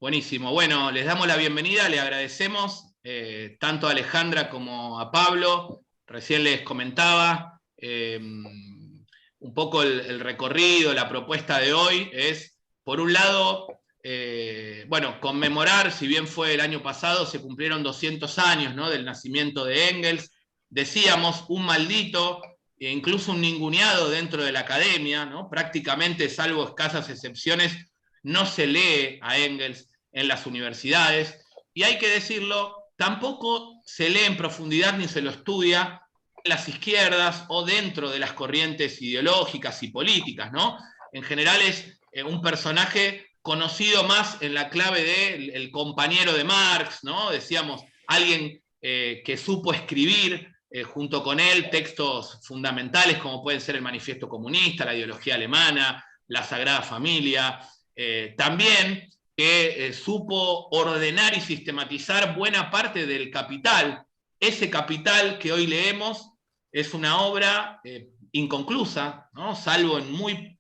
Buenísimo. Bueno, les damos la bienvenida, le agradecemos tanto a Alejandra como a Pablo. Recién les comentaba un poco el recorrido, la propuesta de hoy es, por un lado, bueno, conmemorar, si bien fue el año pasado, se cumplieron 200 años, ¿no?, del nacimiento de Engels. Decíamos, un maldito, e incluso un ninguneado dentro de la academia, ¿no? Prácticamente, salvo escasas excepciones, no se lee a Engels en las universidades, y hay que decirlo, tampoco se lee en profundidad ni se lo estudia en las izquierdas o dentro de las corrientes ideológicas y políticas, ¿no? En general es un personaje conocido más en la clave de el compañero de Marx, ¿no? Decíamos, alguien que supo escribir junto con él textos fundamentales como pueden ser el Manifiesto Comunista, la ideología alemana, la Sagrada Familia, también que supo ordenar y sistematizar buena parte del Capital. Ese Capital que hoy leemos es una obra inconclusa, ¿no?, salvo en muy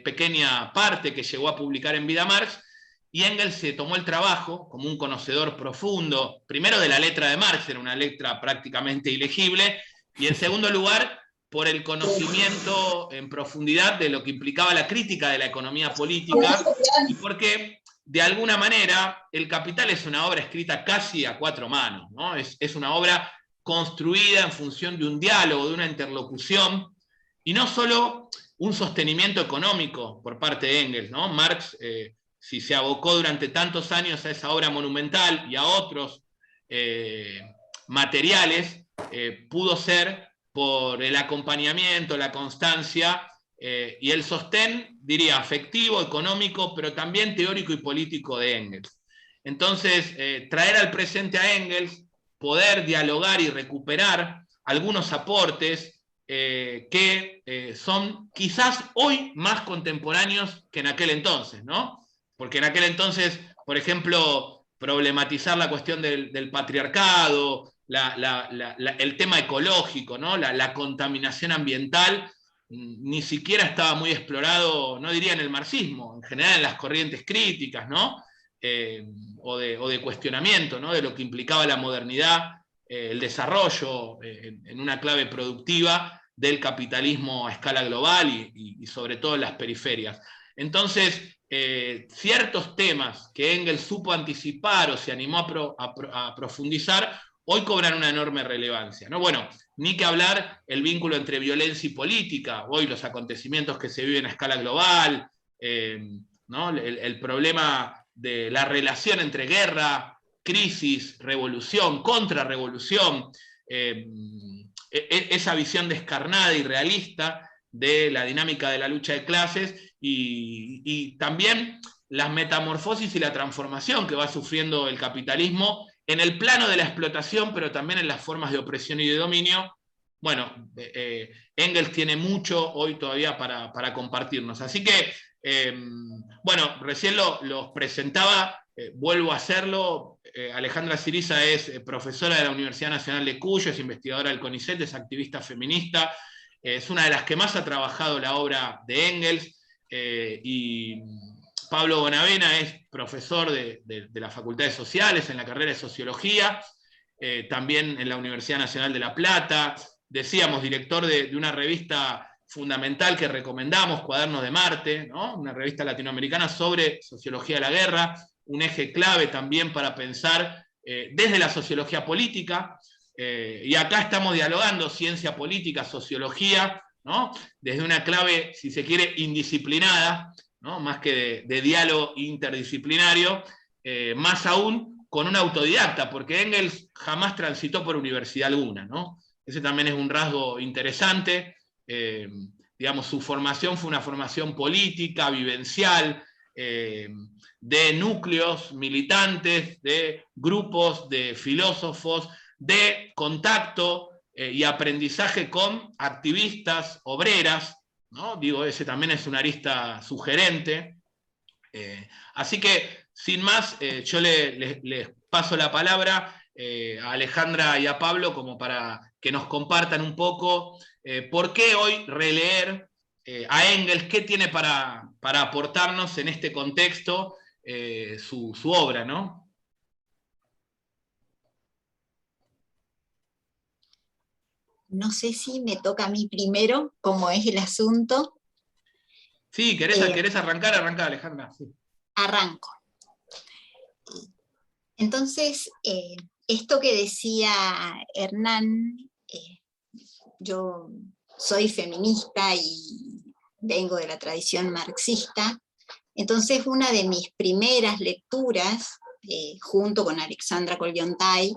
pequeña parte que llegó a publicar en Vida Marx, y Engels se tomó el trabajo, como un conocedor profundo, primero de la letra de Marx, era una letra prácticamente ilegible, y en segundo lugar, por el conocimiento en profundidad de lo que implicaba la crítica de la economía política, y porque de alguna manera el Capital es una obra escrita casi a cuatro manos, ¿no? Es una obra construida en función de un diálogo, de una interlocución, y no solo un sostenimiento económico por parte de Engels, ¿no? Marx, si se abocó durante tantos años a esa obra monumental y a otros materiales, pudo ser por el acompañamiento, la constancia y el sostén, diría, afectivo, económico, pero también teórico y político de Engels. Entonces, traer al presente a Engels, poder dialogar y recuperar algunos aportes que son quizás hoy más contemporáneos que en aquel entonces, ¿no? Porque en aquel entonces, por ejemplo, problematizar la cuestión del patriarcado, el tema ecológico, ¿no?, la contaminación ambiental, ni siquiera estaba muy explorado, no diría en el marxismo, en general en las corrientes críticas, ¿no? O de cuestionamiento, ¿no?, de lo que implicaba la modernidad, el desarrollo en una clave productiva del capitalismo a escala global y sobre todo en las periferias. Entonces, ciertos temas que Engels supo anticipar o se animó a profundizar, hoy cobran una enorme relevancia, ¿no? Bueno, ni que hablar el vínculo entre violencia y política, hoy los acontecimientos que se viven a escala global, ¿no?, el problema de la relación entre guerra, crisis, revolución, contrarrevolución, esa visión descarnada y realista de la dinámica de la lucha de clases y también las metamorfosis y la transformación que va sufriendo el capitalismo en el plano de la explotación, pero también en las formas de opresión y de dominio. Bueno, Engels tiene mucho hoy todavía para compartirnos. Así que, bueno, recién los presentaba, vuelvo a hacerlo. Alejandra Ciriza es profesora de la Universidad Nacional de Cuyo, es investigadora del CONICET, es activista feminista, es una de las que más ha trabajado la obra de Engels, y Pablo Bonavena es profesor de las facultades sociales en la carrera de Sociología, también en la Universidad Nacional de La Plata, decíamos, director de una revista fundamental que recomendamos, Cuadernos de Marte, ¿no?, una revista latinoamericana sobre sociología de la guerra, un eje clave también para pensar desde la sociología política, y acá estamos dialogando ciencia política, sociología, ¿no?, desde una clave, si se quiere, indisciplinada, ¿no?, más que de diálogo interdisciplinario, más aún con un autodidacta, porque Engels jamás transitó por universidad alguna, ¿no? Ese también es un rasgo interesante. Digamos, su formación fue una formación política, vivencial, de núcleos militantes, de grupos de filósofos, de contacto y aprendizaje con activistas, obreras, ¿no? Digo, ese también es una arista sugerente. Así que, sin más, yo les paso la palabra a Alejandra y a Pablo como para que nos compartan un poco por qué hoy releer a Engels, qué tiene para aportarnos en este contexto, su obra, ¿no? No sé si me toca a mí primero, cómo es el asunto. Sí, ¿querés arrancar? Arranca, Alejandra. Sí. Arranco. Entonces, esto que decía Hernán, yo soy feminista y vengo de la tradición marxista, entonces una de mis primeras lecturas, junto con Alexandra Kollontai,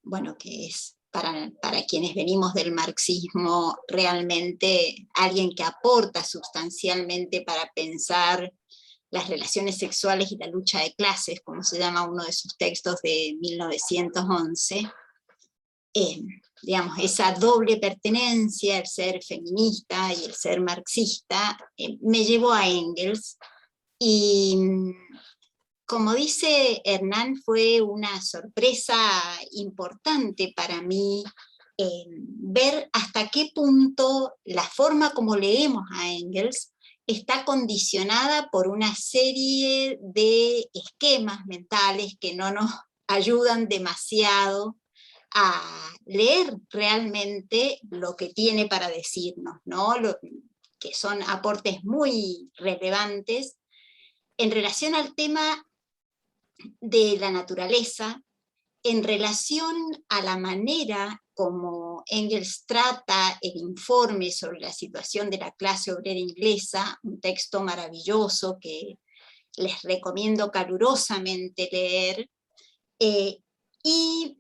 bueno, que es para quienes venimos del marxismo realmente alguien que aporta sustancialmente para pensar las relaciones sexuales y la lucha de clases, como se llama uno de sus textos de 1911, digamos, esa doble pertenencia, el ser feminista y el ser marxista, me llevó a Engels, y como dice Hernán, fue una sorpresa importante para mí ver hasta qué punto la forma como leemos a Engels está condicionada por una serie de esquemas mentales que no nos ayudan demasiado a leer realmente lo que tiene para decirnos, ¿no? Que son aportes muy relevantes en relación al tema de la naturaleza, en relación a la manera como Engels trata el informe sobre la situación de la clase obrera inglesa, un texto maravilloso que les recomiendo calurosamente leer, y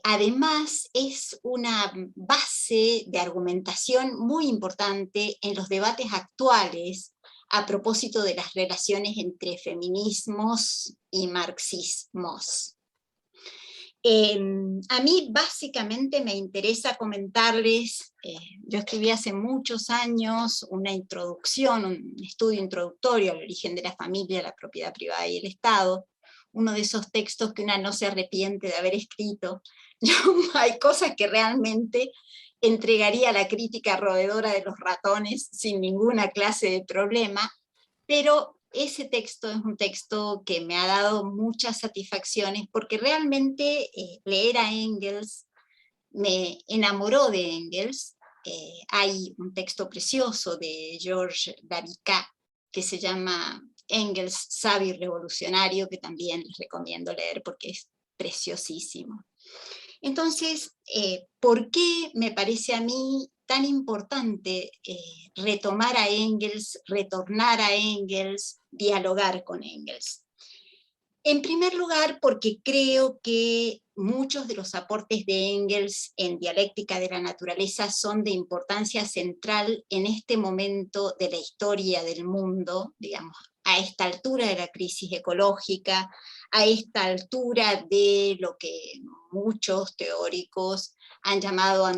además es una base de argumentación muy importante en los debates actuales a propósito de las relaciones entre feminismos y marxismos. A mí básicamente me interesa comentarles, yo escribí hace muchos años una introducción, un estudio introductorio al origen de la familia, la propiedad privada y el Estado, uno de esos textos que una no se arrepiente de haber escrito. Hay cosas que realmente entregaría a la crítica roedora de los ratones sin ninguna clase de problema, pero ese texto es un texto que me ha dado muchas satisfacciones porque realmente leer a Engels me enamoró de Engels. Hay un texto precioso de Georges Lavicat que se llama Engels, sabio y revolucionario, que también les recomiendo leer porque es preciosísimo. Entonces, ¿por qué me parece a mí tan importante retomar a Engels, retornar a Engels, dialogar con Engels? En primer lugar, porque creo que muchos de los aportes de Engels en Dialéctica de la Naturaleza son de importancia central en este momento de la historia del mundo, digamos, a esta altura de la crisis ecológica, a esta altura de lo que muchos teóricos han llamado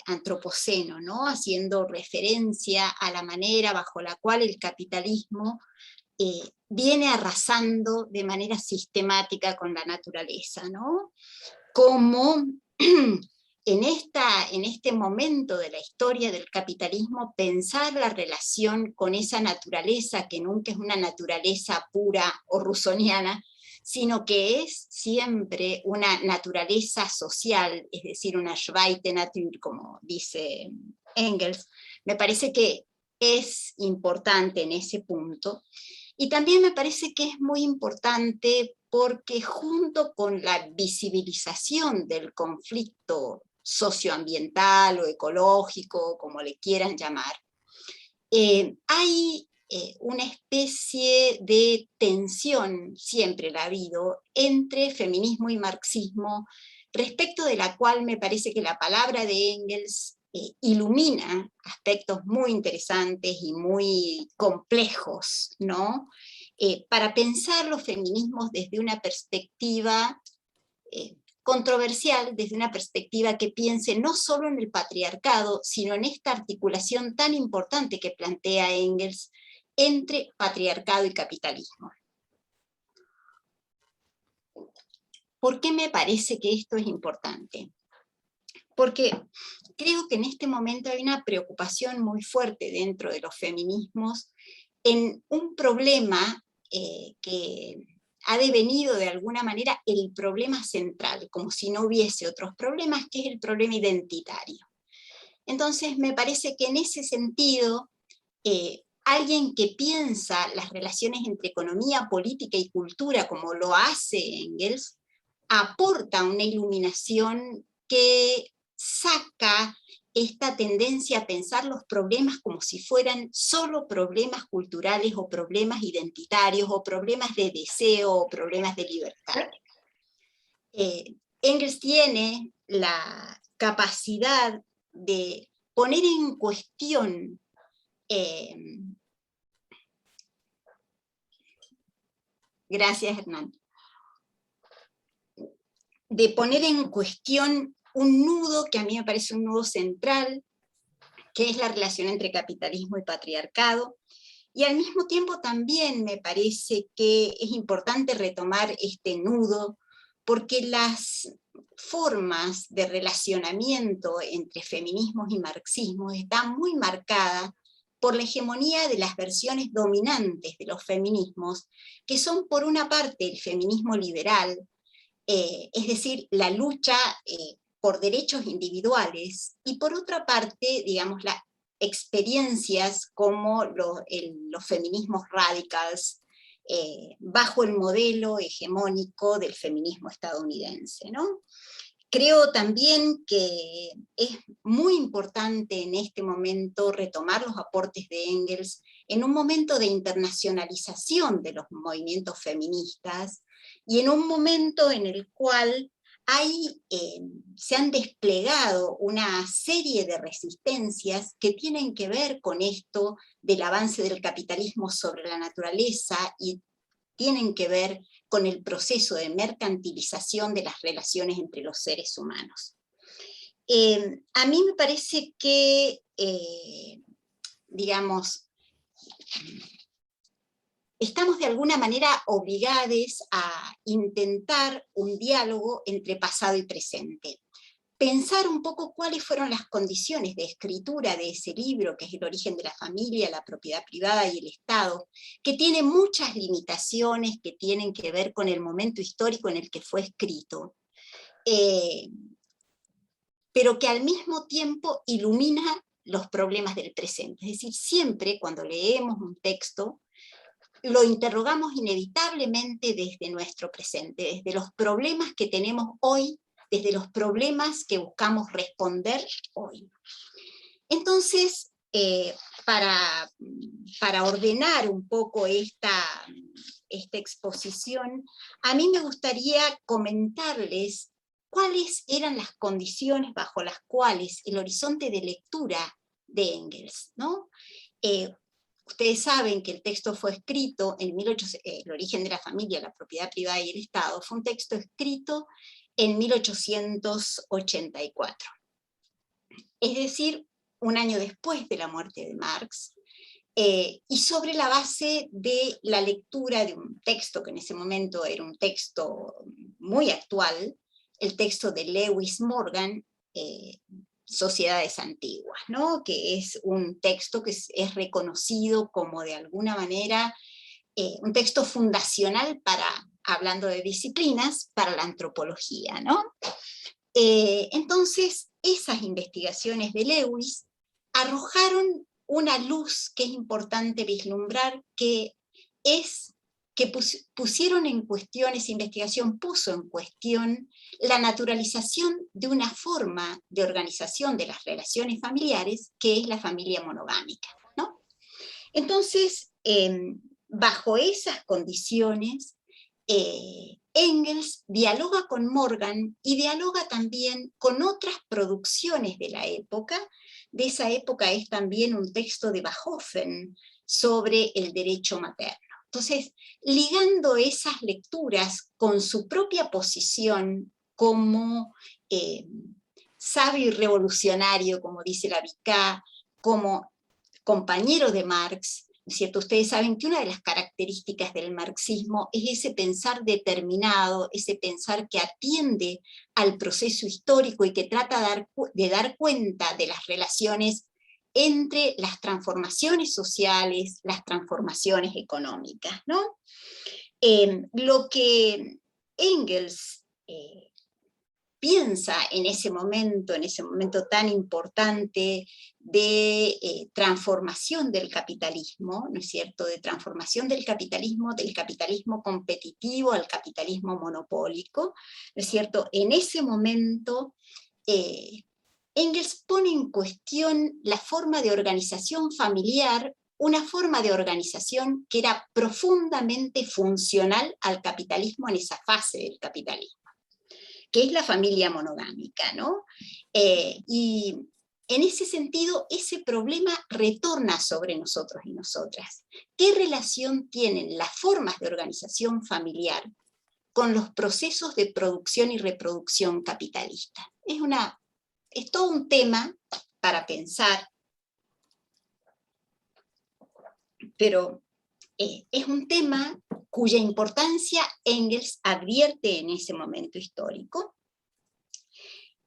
antropoceno, ¿no? Haciendo referencia a la manera bajo la cual el capitalismo viene arrasando de manera sistemática con la naturaleza, ¿no? Como en este momento de la historia del capitalismo, pensar la relación con esa naturaleza, que nunca es una naturaleza pura o rusoniana, sino que es siempre una naturaleza social, es decir, una Zweite-Natur, como dice Engels, me parece que es importante en ese punto. Y también me parece que es muy importante porque junto con la visibilización del conflicto socioambiental o ecológico, como le quieran llamar, hay una especie de tensión, siempre la ha habido, entre feminismo y marxismo, respecto de la cual me parece que la palabra de Engels ilumina aspectos muy interesantes y muy complejos, ¿no? Para pensar los feminismos desde una perspectiva controversial, desde una perspectiva que piense no solo en el patriarcado, sino en esta articulación tan importante que plantea Engels entre patriarcado y capitalismo. ¿Por qué me parece que esto es importante? Porque creo que en este momento hay una preocupación muy fuerte dentro de los feminismos en un problema que ha devenido de alguna manera el problema central, como si no hubiese otros problemas, que es el problema identitario. Entonces me parece que en ese sentido, alguien que piensa las relaciones entre economía, política y cultura, como lo hace Engels, aporta una iluminación que saca esta tendencia a pensar los problemas como si fueran solo problemas culturales o problemas identitarios o problemas de deseo o problemas de libertad. Engels tiene la capacidad de poner en cuestión gracias, Hernán, de poner en cuestión un nudo que a mí me parece un nudo central, que es la relación entre capitalismo y patriarcado, y al mismo tiempo también me parece que es importante retomar este nudo, porque las formas de relacionamiento entre feminismos y marxismos están muy marcadas por la hegemonía de las versiones dominantes de los feminismos, que son por una parte el feminismo liberal, es decir, la lucha por derechos individuales, y por otra parte, digamos, las experiencias como los feminismos radicals, bajo el modelo hegemónico del feminismo estadounidense, ¿no? Creo también que es muy importante en este momento retomar los aportes de Engels en un momento de internacionalización de los movimientos feministas y en un momento en el cual se han desplegado una serie de resistencias que tienen que ver con esto del avance del capitalismo sobre la naturaleza y tienen que ver con el proceso de mercantilización de las relaciones entre los seres humanos. A mí me parece que, digamos, estamos de alguna manera obligados a intentar un diálogo entre pasado y presente. Pensar un poco cuáles fueron las condiciones de escritura de ese libro, que es El origen de la familia, la propiedad privada y el Estado, que tiene muchas limitaciones que tienen que ver con el momento histórico en el que fue escrito, pero que al mismo tiempo ilumina los problemas del presente. Es decir, siempre cuando leemos un texto, lo interrogamos inevitablemente desde nuestro presente, desde los problemas que tenemos hoy, desde los problemas que buscamos responder hoy. Entonces, para ordenar un poco esta exposición, a mí me gustaría comentarles cuáles eran las condiciones bajo las cuales el horizonte de lectura de Engels, ¿no? Ustedes saben que el texto fue escrito en El origen de la familia, la propiedad privada y el Estado, fue un texto escrito en 1884. Es decir, un año después de la muerte de Marx, y sobre la base de la lectura de un texto que en ese momento era un texto muy actual, el texto de Lewis Morgan, Sociedades Antiguas, ¿no? Que es un texto que es reconocido como de alguna manera un texto fundacional para, hablando de disciplinas, para la antropología, ¿no? Entonces, esas investigaciones de Lewis arrojaron una luz que es importante vislumbrar, que pusieron en cuestión, esa investigación puso en cuestión la naturalización de una forma de organización de las relaciones familiares, que es la familia monogámica, ¿no? Entonces, bajo esas condiciones, Engels dialoga con Morgan y dialoga también con otras producciones de la época. De esa época es también un texto de Bachofen sobre el derecho materno. Entonces, ligando esas lecturas con su propia posición como sabio y revolucionario, como dice Lavica, como compañero de Marx, ¿no es cierto? Ustedes saben que una de las características del marxismo es ese pensar determinado, ese pensar que atiende al proceso histórico y que trata de dar cuenta de las relaciones entre las transformaciones sociales, las transformaciones económicas, ¿no? Lo que Engels piensa en ese momento tan importante de transformación del capitalismo, ¿no es cierto?, de transformación del capitalismo competitivo al capitalismo monopólico, ¿no es cierto?, en ese momento Engels pone en cuestión la forma de organización familiar, una forma de organización que era profundamente funcional al capitalismo en esa fase del capitalismo, que es la familia monogámica, ¿no? Y en ese sentido, ese problema retorna sobre nosotros y nosotras. ¿Qué relación tienen las formas de organización familiar con los procesos de producción y reproducción capitalista? Es todo un tema para pensar, pero es un tema cuya importancia Engels advierte en ese momento histórico,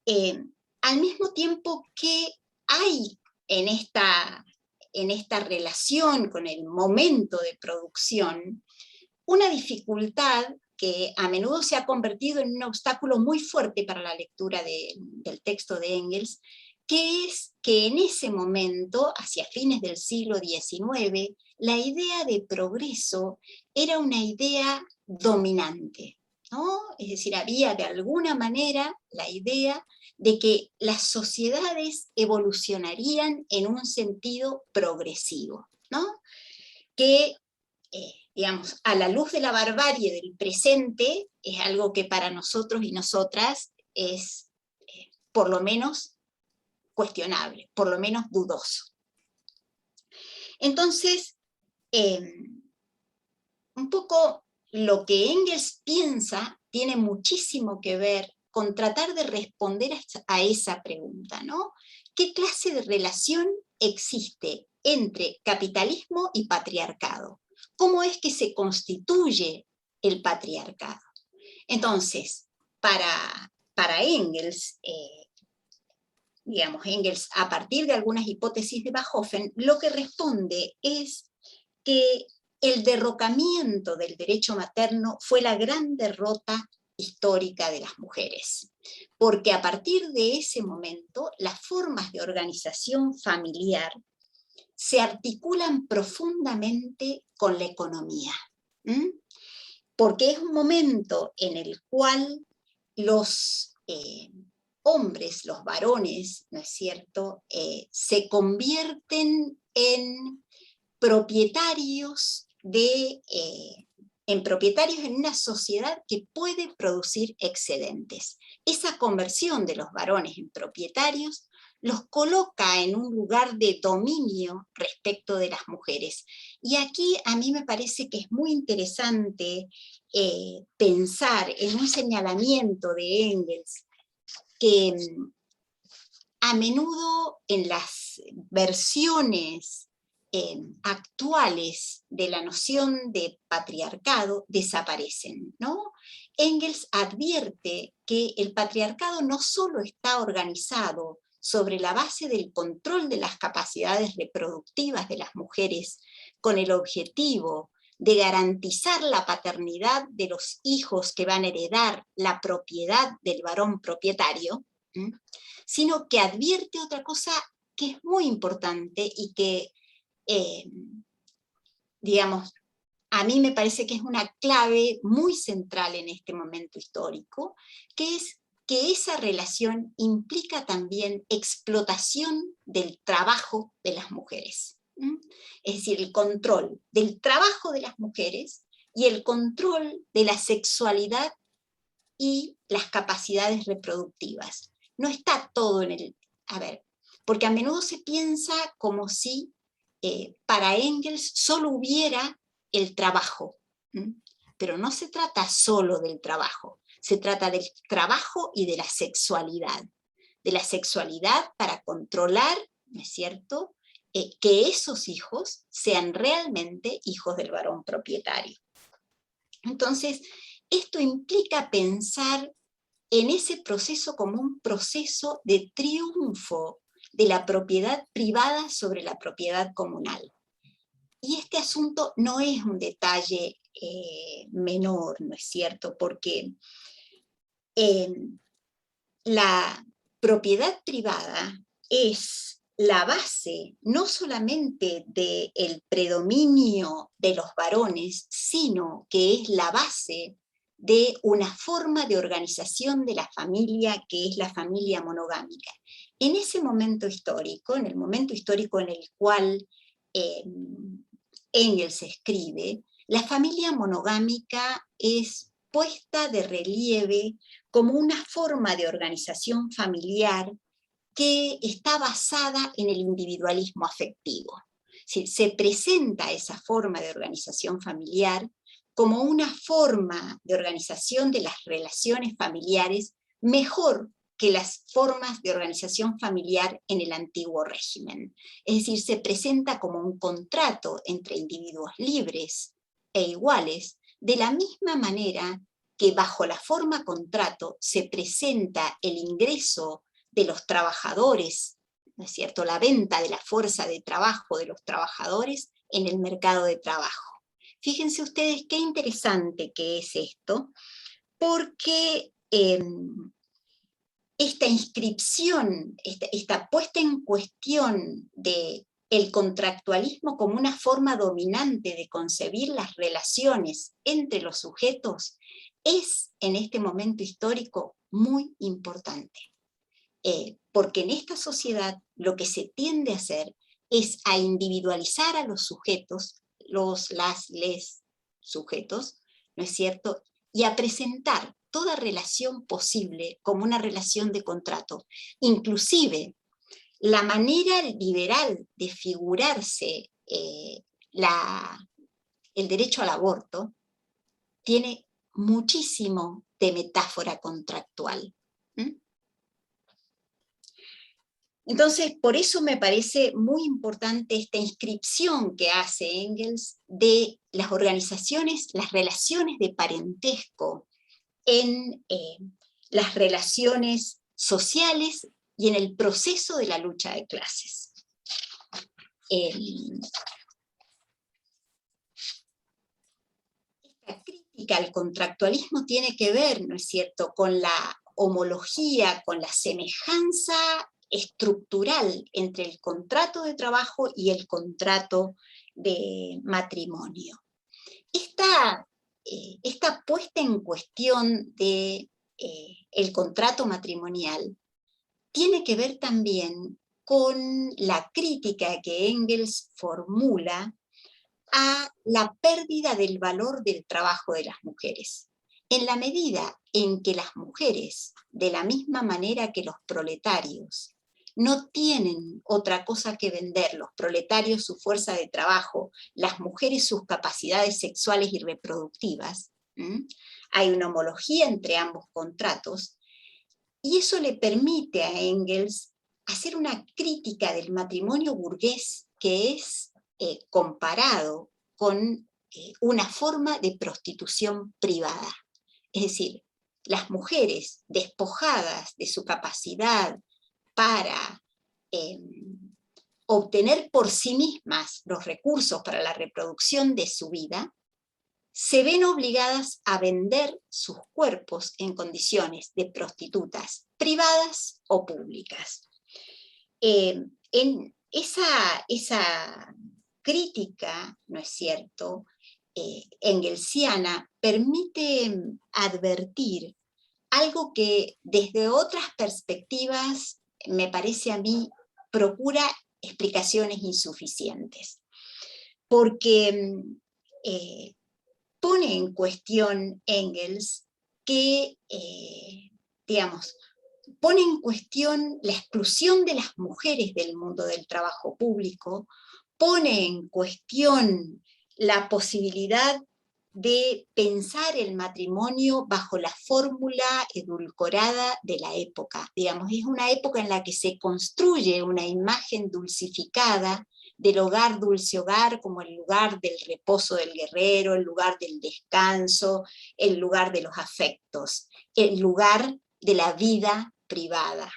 al mismo tiempo que hay en esta relación con el momento de producción una dificultad que a menudo se ha convertido en un obstáculo muy fuerte para la lectura del texto de Engels, que es que en ese momento, hacia fines del siglo XIX, la idea de progreso era una idea dominante, ¿no? Es decir, había de alguna manera la idea de que las sociedades evolucionarían en un sentido progresivo, ¿no? Que digamos, a la luz de la barbarie del presente, es algo que para nosotros y nosotras es por lo menos cuestionable, por lo menos dudoso. Entonces, un poco lo que Engels piensa tiene muchísimo que ver con tratar de responder a esa pregunta, ¿no? ¿Qué clase de relación existe entre capitalismo y patriarcado? ¿Cómo es que se constituye el patriarcado? Entonces, para Engels, digamos, Engels, a partir de algunas hipótesis de Bachofen, lo que responde es que el derrocamiento del derecho materno fue la gran derrota histórica de las mujeres, porque a partir de ese momento las formas de organización familiar se articulan profundamente con la economía, porque es un momento en el cual los hombres, los varones, ¿no es cierto?, se convierten en propietarios en una sociedad que puede producir excedentes. Esa conversión de los varones en propietarios los coloca en un lugar de dominio respecto de las mujeres. Y aquí a mí me parece que es muy interesante pensar en un señalamiento de Engels que a menudo en las versiones actuales de la noción de patriarcado desaparecen, ¿no? Engels advierte que el patriarcado no solo está organizado sobre la base del control de las capacidades reproductivas de las mujeres con el objetivo de garantizar la paternidad de los hijos que van a heredar la propiedad del varón propietario, sino que advierte otra cosa que es muy importante y que digamos, a mí me parece que es una clave muy central en este momento histórico, que es que esa relación implica también explotación del trabajo de las mujeres. Es decir, el control del trabajo de las mujeres y el control de la sexualidad y las capacidades reproductivas. No está todo en el... A ver, porque a menudo se piensa como si para Engels solo hubiera el trabajo, pero no se trata solo del trabajo, se trata del trabajo y de la sexualidad para controlar, ¿no es cierto?, que esos hijos sean realmente hijos del varón propietario. Entonces, esto implica pensar en ese proceso como un proceso de triunfo de la propiedad privada sobre la propiedad comunal. Y este asunto no es un detalle menor, ¿no es cierto? Porque la propiedad privada es la base no solamente del predominio de los varones, sino que es la base de una forma de organización de la familia que es la familia monogámica. En ese momento histórico, en el momento histórico en el cual Engels escribe, la familia monogámica es puesta de relieve como una forma de organización familiar que está basada en el individualismo afectivo. Se presenta esa forma de organización familiar como una forma de organización de las relaciones familiares mejor que las formas de organización familiar en el antiguo régimen. Es decir, se presenta como un contrato entre individuos libres e iguales, de la misma manera que bajo la forma contrato se presenta el ingreso de los trabajadores, ¿no es cierto?, la venta de la fuerza de trabajo de los trabajadores en el mercado de trabajo. Fíjense ustedes qué interesante que es esto, porque esta inscripción, esta puesta en cuestión de el contractualismo como una forma dominante de concebir las relaciones entre los sujetos es en este momento histórico muy importante. Porque en esta sociedad lo que se tiende a hacer es a individualizar a los sujetos, les sujetos, ¿no es cierto?, y a presentar toda relación posible como una relación de contrato. Inclusive, la manera liberal de figurarse el derecho al aborto tiene muchísimo de metáfora contractual. Entonces, por eso me parece muy importante esta inscripción que hace Engels de las organizaciones, las relaciones de parentesco en las relaciones sociales y en el proceso de la lucha de clases. Esta crítica al contractualismo tiene que ver, ¿no es cierto?, con la homología, con la semejanza estructural entre el contrato de trabajo y el contrato de matrimonio. Esta puesta en cuestión de el contrato matrimonial tiene que ver también con la crítica que Engels formula a la pérdida del valor del trabajo de las mujeres. En la medida en que las mujeres, de la misma manera que los proletarios, no tienen otra cosa que vender, los proletarios su fuerza de trabajo, las mujeres sus capacidades sexuales y reproductivas, hay una homología entre ambos contratos, y eso le permite a Engels hacer una crítica del matrimonio burgués que es comparado con una forma de prostitución privada. Es decir, las mujeres despojadas de su capacidad para obtener por sí mismas los recursos para la reproducción de su vida, se ven obligadas a vender sus cuerpos en condiciones de prostitutas privadas o públicas. En esa crítica, ¿no es cierto?, engelsiana, permite advertir algo que desde otras perspectivas, me parece a mí, procura explicaciones insuficientes. Porque pone en cuestión Engels que, pone en cuestión la exclusión de las mujeres del mundo del trabajo público, pone en cuestión la posibilidad de pensar el matrimonio bajo la fórmula edulcorada de la época. Es una época en la que se construye una imagen dulcificada del hogar, dulce hogar, como el lugar del reposo del guerrero, el lugar del descanso, el lugar de los afectos, el lugar de la vida privada.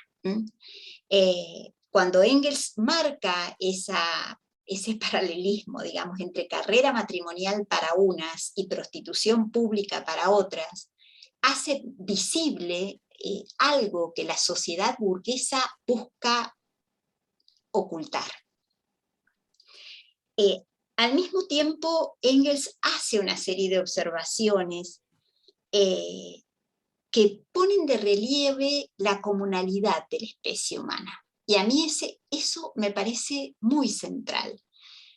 cuando Engels marca ese paralelismo, digamos, entre carrera matrimonial para unas y prostitución pública para otras, hace visible algo que la sociedad burguesa busca ocultar. Al mismo tiempo, Engels hace una serie de observaciones que ponen de relieve la comunalidad de la especie humana. Y a mí eso me parece muy central.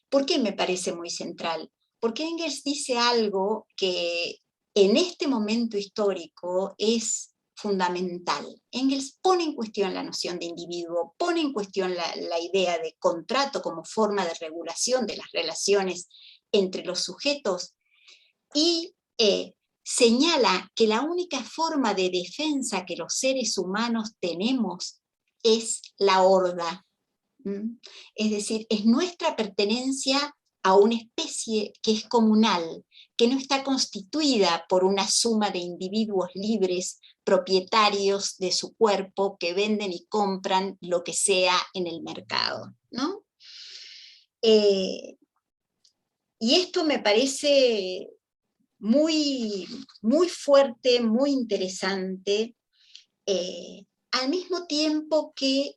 ¿Por qué me parece muy central? Porque Engels dice algo que en este momento histórico es fundamental. Engels pone en cuestión la noción de individuo, pone en cuestión la idea de contrato como forma de regulación de las relaciones entre los sujetos y señala que la única forma de defensa que los seres humanos tenemos es la horda. Es decir, es nuestra pertenencia a una especie que es comunal, que no está constituida por una suma de individuos libres, propietarios de su cuerpo, que venden y compran lo que sea en el mercado, ¿no? Y esto me parece muy, muy fuerte, muy interesante, al mismo tiempo que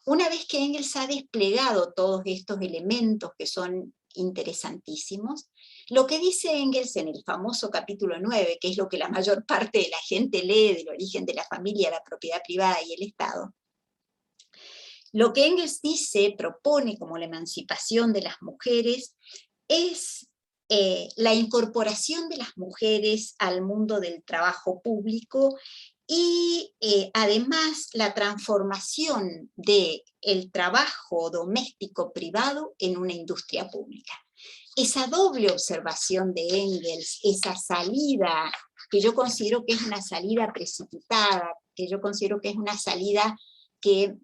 una vez que Engels ha desplegado todos estos elementos que son interesantísimos, lo que dice Engels en el famoso capítulo 9, que es lo que la mayor parte de la gente lee del origen de la familia, la propiedad privada y el Estado, lo que Engels dice, propone como la emancipación de las mujeres, es la incorporación de las mujeres al mundo del trabajo público y además la transformación del trabajo doméstico privado en una industria pública. Esa doble observación de Engels, esa salida, que yo considero que es una salida precipitada, que yo considero que es una salida que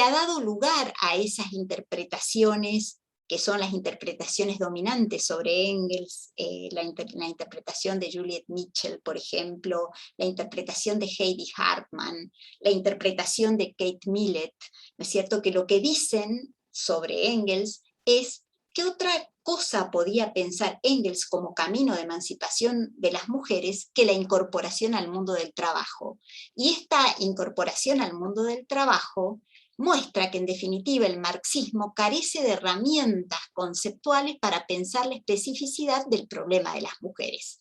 ha dado lugar a esas interpretaciones que son las interpretaciones dominantes sobre Engels, la interpretación de Juliet Mitchell, por ejemplo, la interpretación de Heidi Hartmann, la interpretación de Kate Millett, ¿no es cierto? Que lo que dicen sobre Engels es ¿qué otra cosa podía pensar Engels como camino de emancipación de las mujeres que la incorporación al mundo del trabajo? Y esta incorporación al mundo del trabajo muestra que en definitiva el marxismo carece de herramientas conceptuales para pensar la especificidad del problema de las mujeres.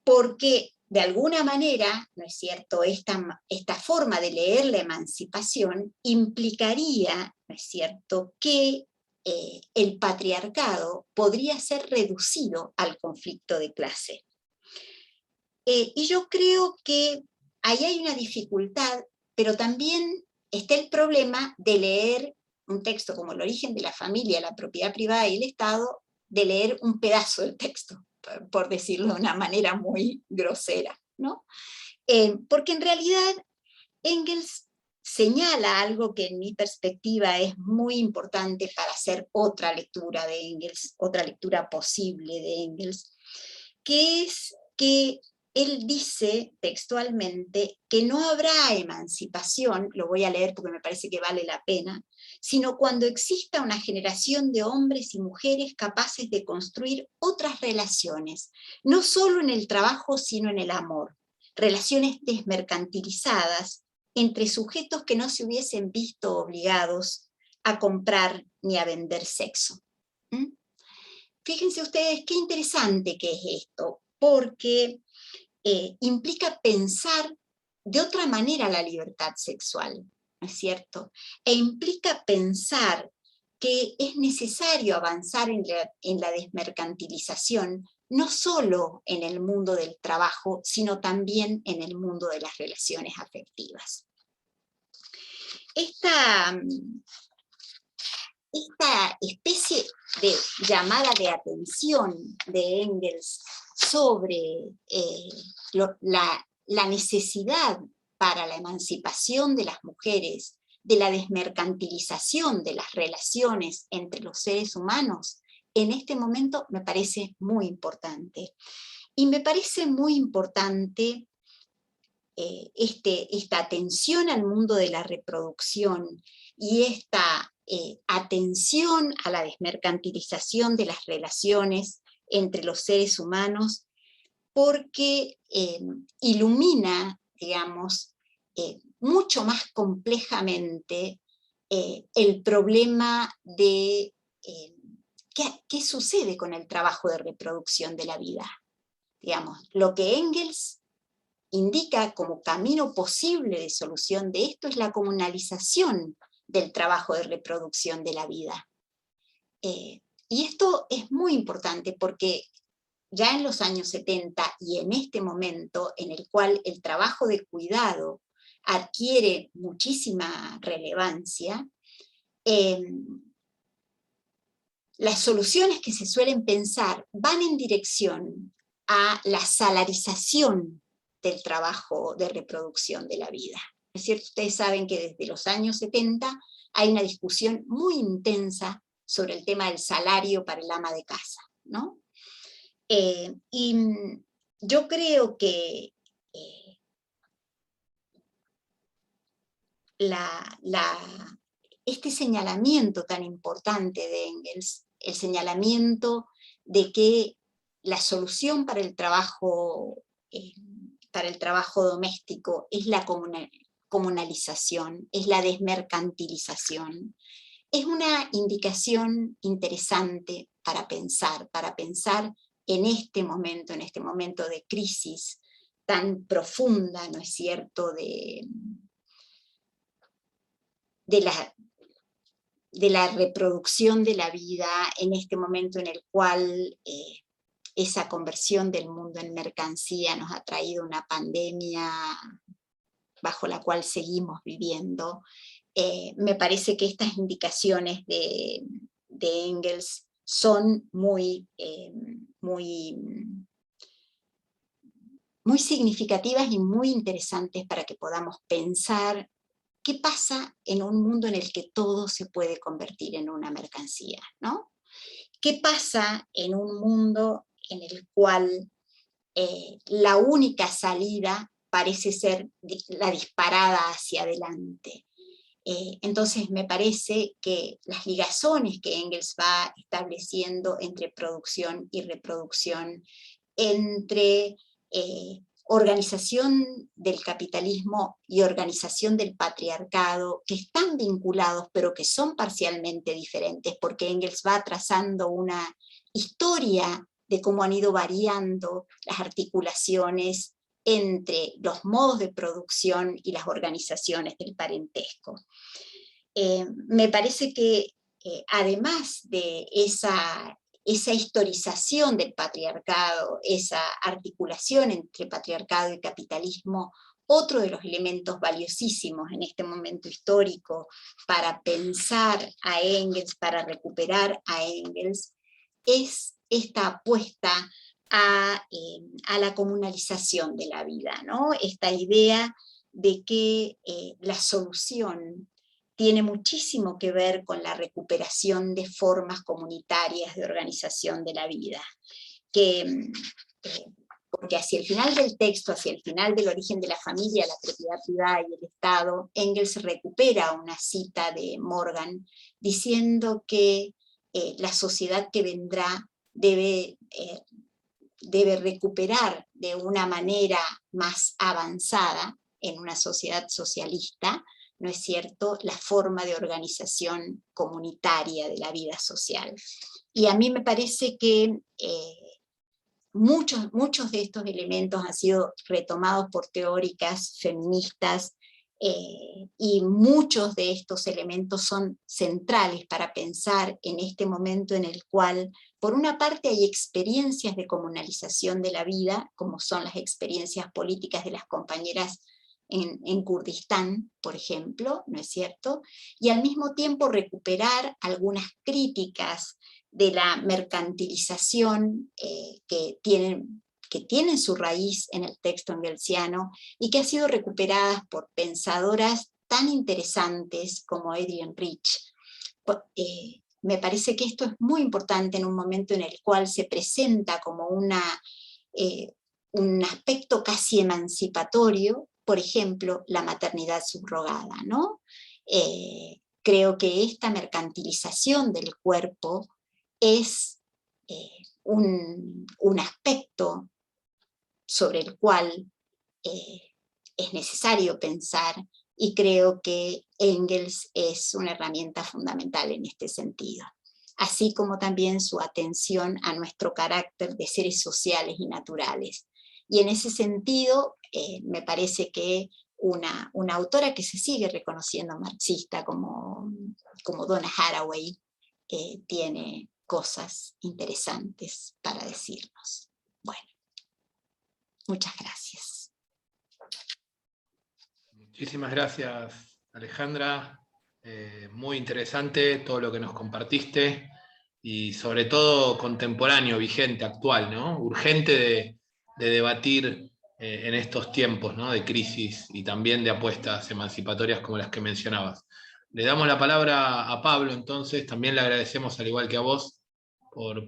Porque de alguna manera, ¿no es cierto?, esta forma de leer la emancipación implicaría, ¿no es cierto?, que el patriarcado podría ser reducido al conflicto de clase. Y yo creo que ahí hay una dificultad, pero también está el problema de leer un texto como El origen de la familia, la propiedad privada y el Estado, de leer un pedazo del texto, por decirlo de una manera muy grosera, ¿no? Porque en realidad Engels señala algo que en mi perspectiva es muy importante para hacer otra lectura de Engels, otra lectura posible de Engels, que es que él dice textualmente que no habrá emancipación, lo voy a leer porque me parece que vale la pena, sino cuando exista una generación de hombres y mujeres capaces de construir otras relaciones, no solo en el trabajo, sino en el amor, relaciones desmercantilizadas entre sujetos que no se hubiesen visto obligados a comprar ni a vender sexo. Fíjense ustedes qué interesante que es esto, porque implica pensar de otra manera la libertad sexual, ¿no es cierto? E implica pensar que es necesario avanzar en la desmercantilización, no solo en el mundo del trabajo, sino también en el mundo de las relaciones afectivas. Esta especie de llamada de atención de Engels sobre la necesidad para la emancipación de las mujeres, de la desmercantilización de las relaciones entre los seres humanos, en este momento me parece muy importante. Y me parece muy importante esta atención al mundo de la reproducción y esta atención a la desmercantilización de las relaciones entre los seres humanos, porque ilumina, digamos, mucho más complejamente el problema de qué sucede con el trabajo de reproducción de la vida. Digamos, lo que Engels indica como camino posible de solución de esto es la comunalización del trabajo de reproducción de la vida. Y esto es muy importante porque ya en los años 70 y en este momento en el cual el trabajo de cuidado adquiere muchísima relevancia, las soluciones que se suelen pensar van en dirección a la salarización del trabajo de reproducción de la vida. Es cierto, ustedes saben que desde los años 70 hay una discusión muy intensa sobre el tema del salario para el ama de casa, ¿no? Y yo creo que este señalamiento tan importante de Engels, el señalamiento de que la solución para el trabajo doméstico es la comunalización, es la desmercantilización, es una indicación interesante para pensar en este momento de crisis tan profunda, ¿no es cierto?, de la reproducción de la vida, en este momento en el cual esa conversión del mundo en mercancía nos ha traído una pandemia bajo la cual seguimos viviendo. Me parece que estas indicaciones de Engels son muy significativas y muy interesantes para que podamos pensar qué pasa en un mundo en el que todo se puede convertir en una mercancía, ¿no? ¿Qué pasa en un mundo en el cual la única salida parece ser la disparada hacia adelante? Entonces me parece que las ligazones que Engels va estableciendo entre producción y reproducción, entre organización del capitalismo y organización del patriarcado, que están vinculados pero que son parcialmente diferentes, porque Engels va trazando una historia de cómo han ido variando las articulaciones entre los modos de producción y las organizaciones del parentesco. Me parece que además de esa historización del patriarcado, esa articulación entre patriarcado y capitalismo, otro de los elementos valiosísimos en este momento histórico para pensar a Engels, para recuperar a Engels, es esta apuesta a la comunalización de la vida, ¿no? Esta idea de que la solución tiene muchísimo que ver con la recuperación de formas comunitarias de organización de la vida, porque hacia el final del texto, hacia el final del origen de la familia, la propiedad privada y el Estado, Engels recupera una cita de Morgan diciendo que la sociedad que vendrá debe recuperar de una manera más avanzada, en una sociedad socialista, ¿no es cierto?, la forma de organización comunitaria de la vida social. Y a mí me parece que muchos de estos elementos han sido retomados por teóricas feministas, y muchos de estos elementos son centrales para pensar en este momento en el cual, por una parte, hay experiencias de comunalización de la vida, como son las experiencias políticas de las compañeras en Kurdistán, por ejemplo, ¿no es cierto? Y al mismo tiempo recuperar algunas críticas de la mercantilización que tienen su raíz en el texto engelsiano y que han sido recuperadas por pensadoras tan interesantes como Adrienne Rich. Me parece que esto es muy importante en un momento en el cual se presenta como un aspecto casi emancipatorio por ejemplo, la maternidad subrogada, ¿no? Creo que esta mercantilización del cuerpo es un aspecto sobre el cual es necesario pensar, y creo que Engels es una herramienta fundamental en este sentido, así como también su atención a nuestro carácter de seres sociales y naturales. Y en ese sentido, me parece que una autora que se sigue reconociendo marxista como Donna Haraway tiene cosas interesantes para decirnos. Bueno, muchas gracias. Muchísimas gracias, Alejandra. Muy interesante todo lo que nos compartiste y sobre todo contemporáneo, vigente, actual, ¿no? Urgente de debatir en estos tiempos, ¿no? De crisis y también de apuestas emancipatorias como las que mencionabas. Le damos la palabra a Pablo, entonces también le agradecemos, al igual que a vos, por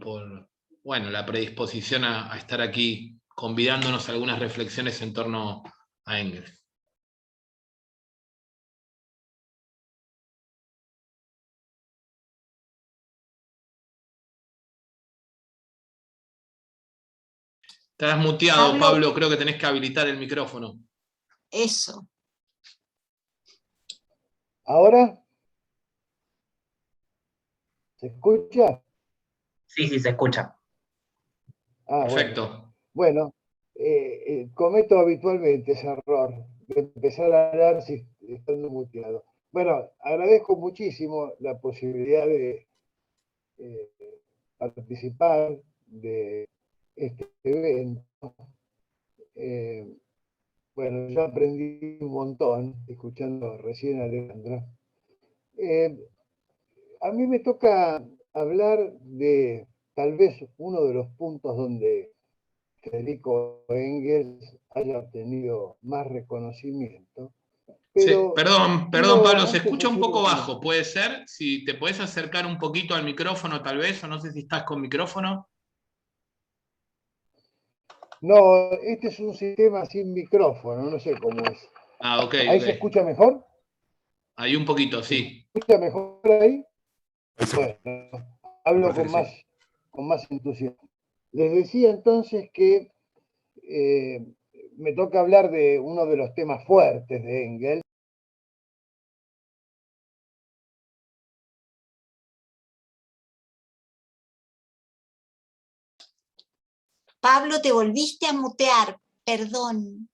bueno, la predisposición a estar aquí convidándonos a algunas reflexiones en torno a Engels. Estás muteado, Pablo, creo que tenés que habilitar el micrófono. Eso. ¿Ahora? ¿Se escucha? Sí, sí, se escucha. Perfecto. Bueno, cometo habitualmente ese error de empezar a hablar si estando muteado. Bueno, agradezco muchísimo la posibilidad de participar de este evento. Bueno, yo aprendí un montón escuchando recién a Alejandra. A mí me toca hablar de tal vez uno de los puntos donde Federico Engels haya obtenido más reconocimiento. Pero sí, perdón, Pablo, se escucha un poco una... bajo, ¿puede ser? Si te puedes acercar un poquito al micrófono tal vez, o no sé si estás con micrófono. No, este es un sistema sin micrófono, no sé cómo es. Ah, ok, ¿Ahí ok. se escucha mejor? Ahí un poquito, sí. ¿Se escucha mejor ahí? Bueno, hablo Parece que sí. con más entusiasmo. Les decía entonces que me toca hablar de uno de los temas fuertes de Engels. Pablo, te volviste a mutear, perdón.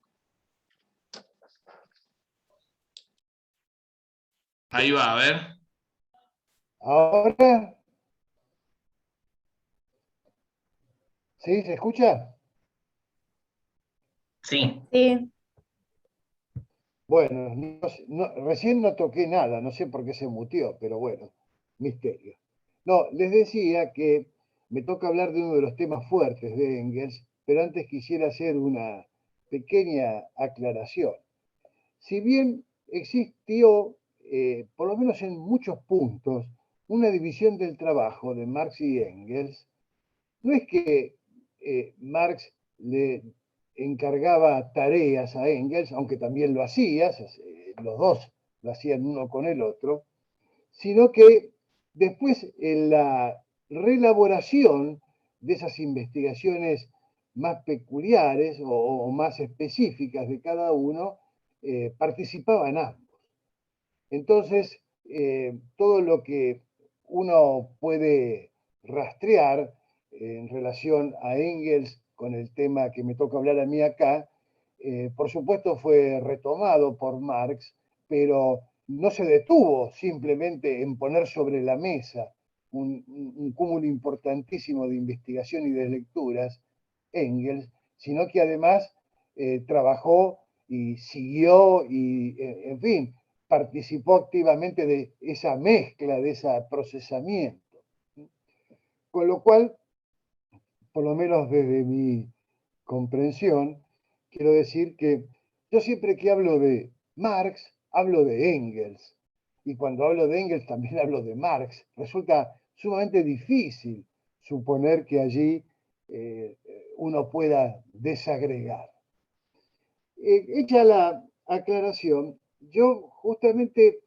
Ahí va, a ver. Ahora, ¿sí? ¿Se escucha? Sí. Sí. Bueno, recién no toqué nada, no sé por qué se muteó, pero bueno, misterio. No, les decía que me toca hablar de uno de los temas fuertes de Engels, pero antes quisiera hacer una pequeña aclaración. Si bien existió, por lo menos en muchos puntos, una división del trabajo de Marx y Engels, no es que Marx le encargaba tareas a Engels, aunque también lo hacía, los dos lo hacían uno con el otro, sino que después en la reelaboración de esas investigaciones más peculiares o más específicas de cada uno, participaban ambos. Entonces, todo lo que uno puede rastrear en relación a Engels con el tema que me toca hablar a mí acá, por supuesto fue retomado por Marx, pero no se detuvo simplemente en poner sobre la mesa un cúmulo importantísimo de investigación y de lecturas, Engels, sino que además trabajó y siguió y, en fin, participó activamente de esa mezcla, de ese procesamiento. Con lo cual, por lo menos desde mi comprensión, quiero decir que yo siempre que hablo de Marx, hablo de Engels. Y cuando hablo de Engels también hablo de Marx. Resulta sumamente difícil suponer que allí uno pueda desagregar. Hecha aclaración, yo justamente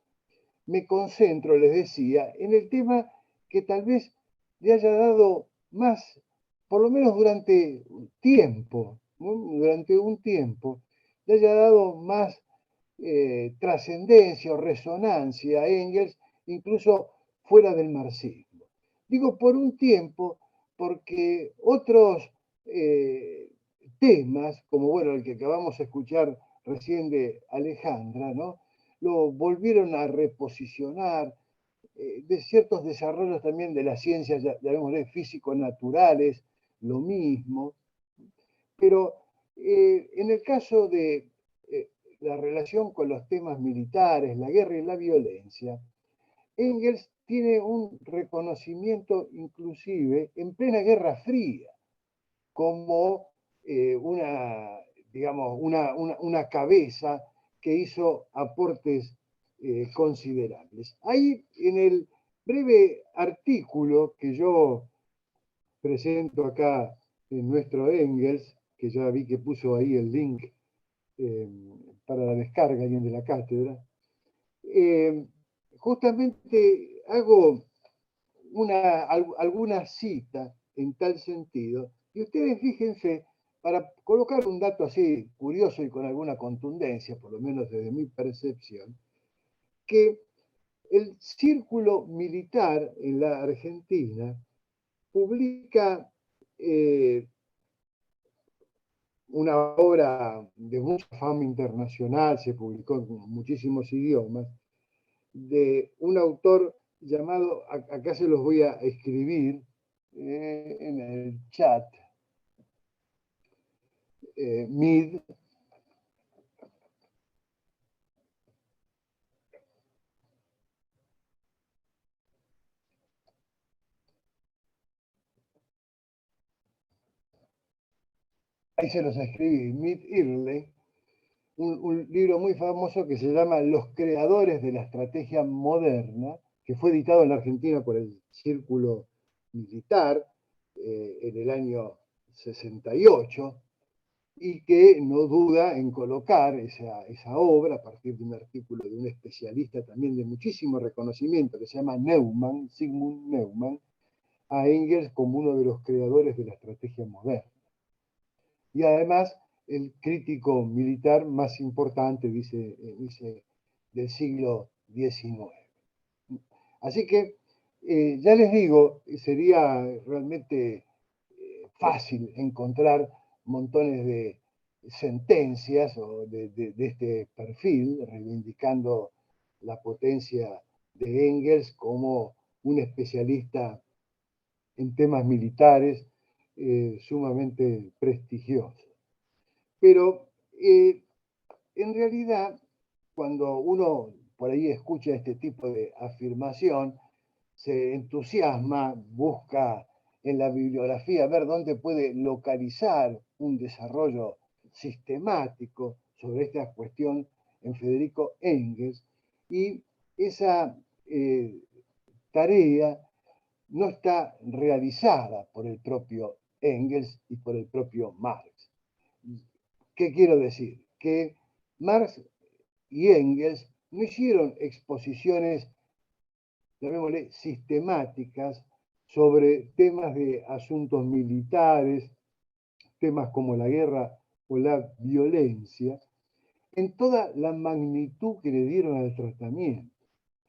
me concentro, les decía, en el tema que tal vez le haya dado más, por lo menos durante tiempo, ¿no? Durante un tiempo, le haya dado más trascendencia o resonancia a Engels, incluso fuera del marxismo. Digo por un tiempo, porque otros temas, como bueno, el que acabamos de escuchar recién de Alejandra, ¿no? Lo volvieron a reposicionar, de ciertos desarrollos también de las ciencias, llamémosle físico-naturales, lo mismo. Pero en el caso de la relación con los temas militares, la guerra y la violencia, Engels tiene un reconocimiento inclusive en plena Guerra Fría, como digamos, una cabeza que hizo aportes considerables. Ahí, en el breve artículo que yo presento acá en nuestro Engels, que ya vi que puso ahí el link para la descarga alguien de la cátedra, justamente hago alguna cita en tal sentido, y ustedes fíjense, para colocar un dato así curioso y con alguna contundencia, por lo menos desde mi percepción, que el Círculo Militar en la Argentina publica una obra de mucha fama internacional, se publicó en muchísimos idiomas, de un autor llamado, acá se los voy a escribir en el chat, Mead, ahí se los escribí, Mead Earle, un libro muy famoso que se llama Los creadores de la estrategia moderna, que fue editado en la Argentina por el Círculo Militar en el año 68, y que no duda en colocar esa obra a partir de un artículo de un especialista también de muchísimo reconocimiento que se llama Neumann, Sigmund Neumann, a Engels como uno de los creadores de la estrategia moderna. Y además el crítico militar más importante, dice, del siglo XIX. Así que, ya les digo, sería realmente fácil encontrar montones de sentencias o de este perfil, reivindicando la potencia de Engels como un especialista en temas militares sumamente prestigioso. Pero en realidad, cuando uno por ahí escucha este tipo de afirmación, se entusiasma, busca en la bibliografía ver dónde puede localizar un desarrollo sistemático sobre esta cuestión en Federico Engels, y esa tarea no está realizada por el propio Engels y por el propio Marx. ¿Qué quiero decir? Que Marx y Engels no hicieron exposiciones, llamémosle, sistemáticas sobre temas de asuntos militares, temas como la guerra o la violencia, en toda la magnitud que le dieron al tratamiento.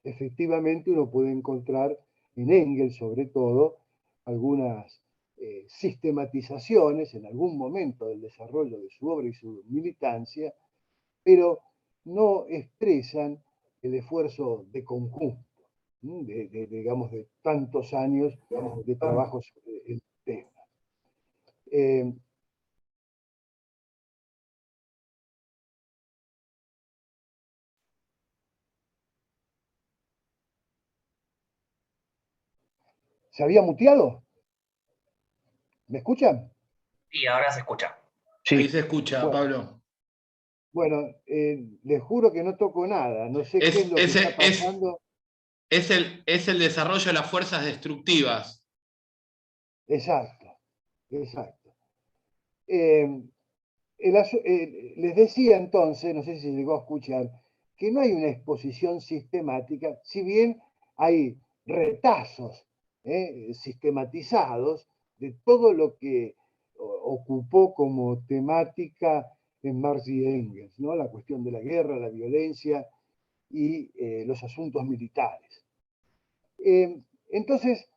Efectivamente, uno puede encontrar en Engels, sobre todo, algunas sistematizaciones en algún momento del desarrollo de su obra y su militancia, pero no expresan el esfuerzo de conjunto, digamos, de tantos años de trabajo sobre el tema. ¿Se había muteado? ¿Me escuchan? Sí, ahora se escucha. Sí. Ahí se escucha, Pablo. Bueno, les juro que no toco nada, no sé qué es lo que está pasando. Es el desarrollo de las fuerzas destructivas. Exacto, exacto. Les decía entonces, no sé si se llegó a escuchar, que no hay una exposición sistemática, si bien hay retazos sistematizados de todo lo que ocupó como temática en Marx y Engels, ¿no? La cuestión de la guerra, la violencia y los asuntos militares. Entonces,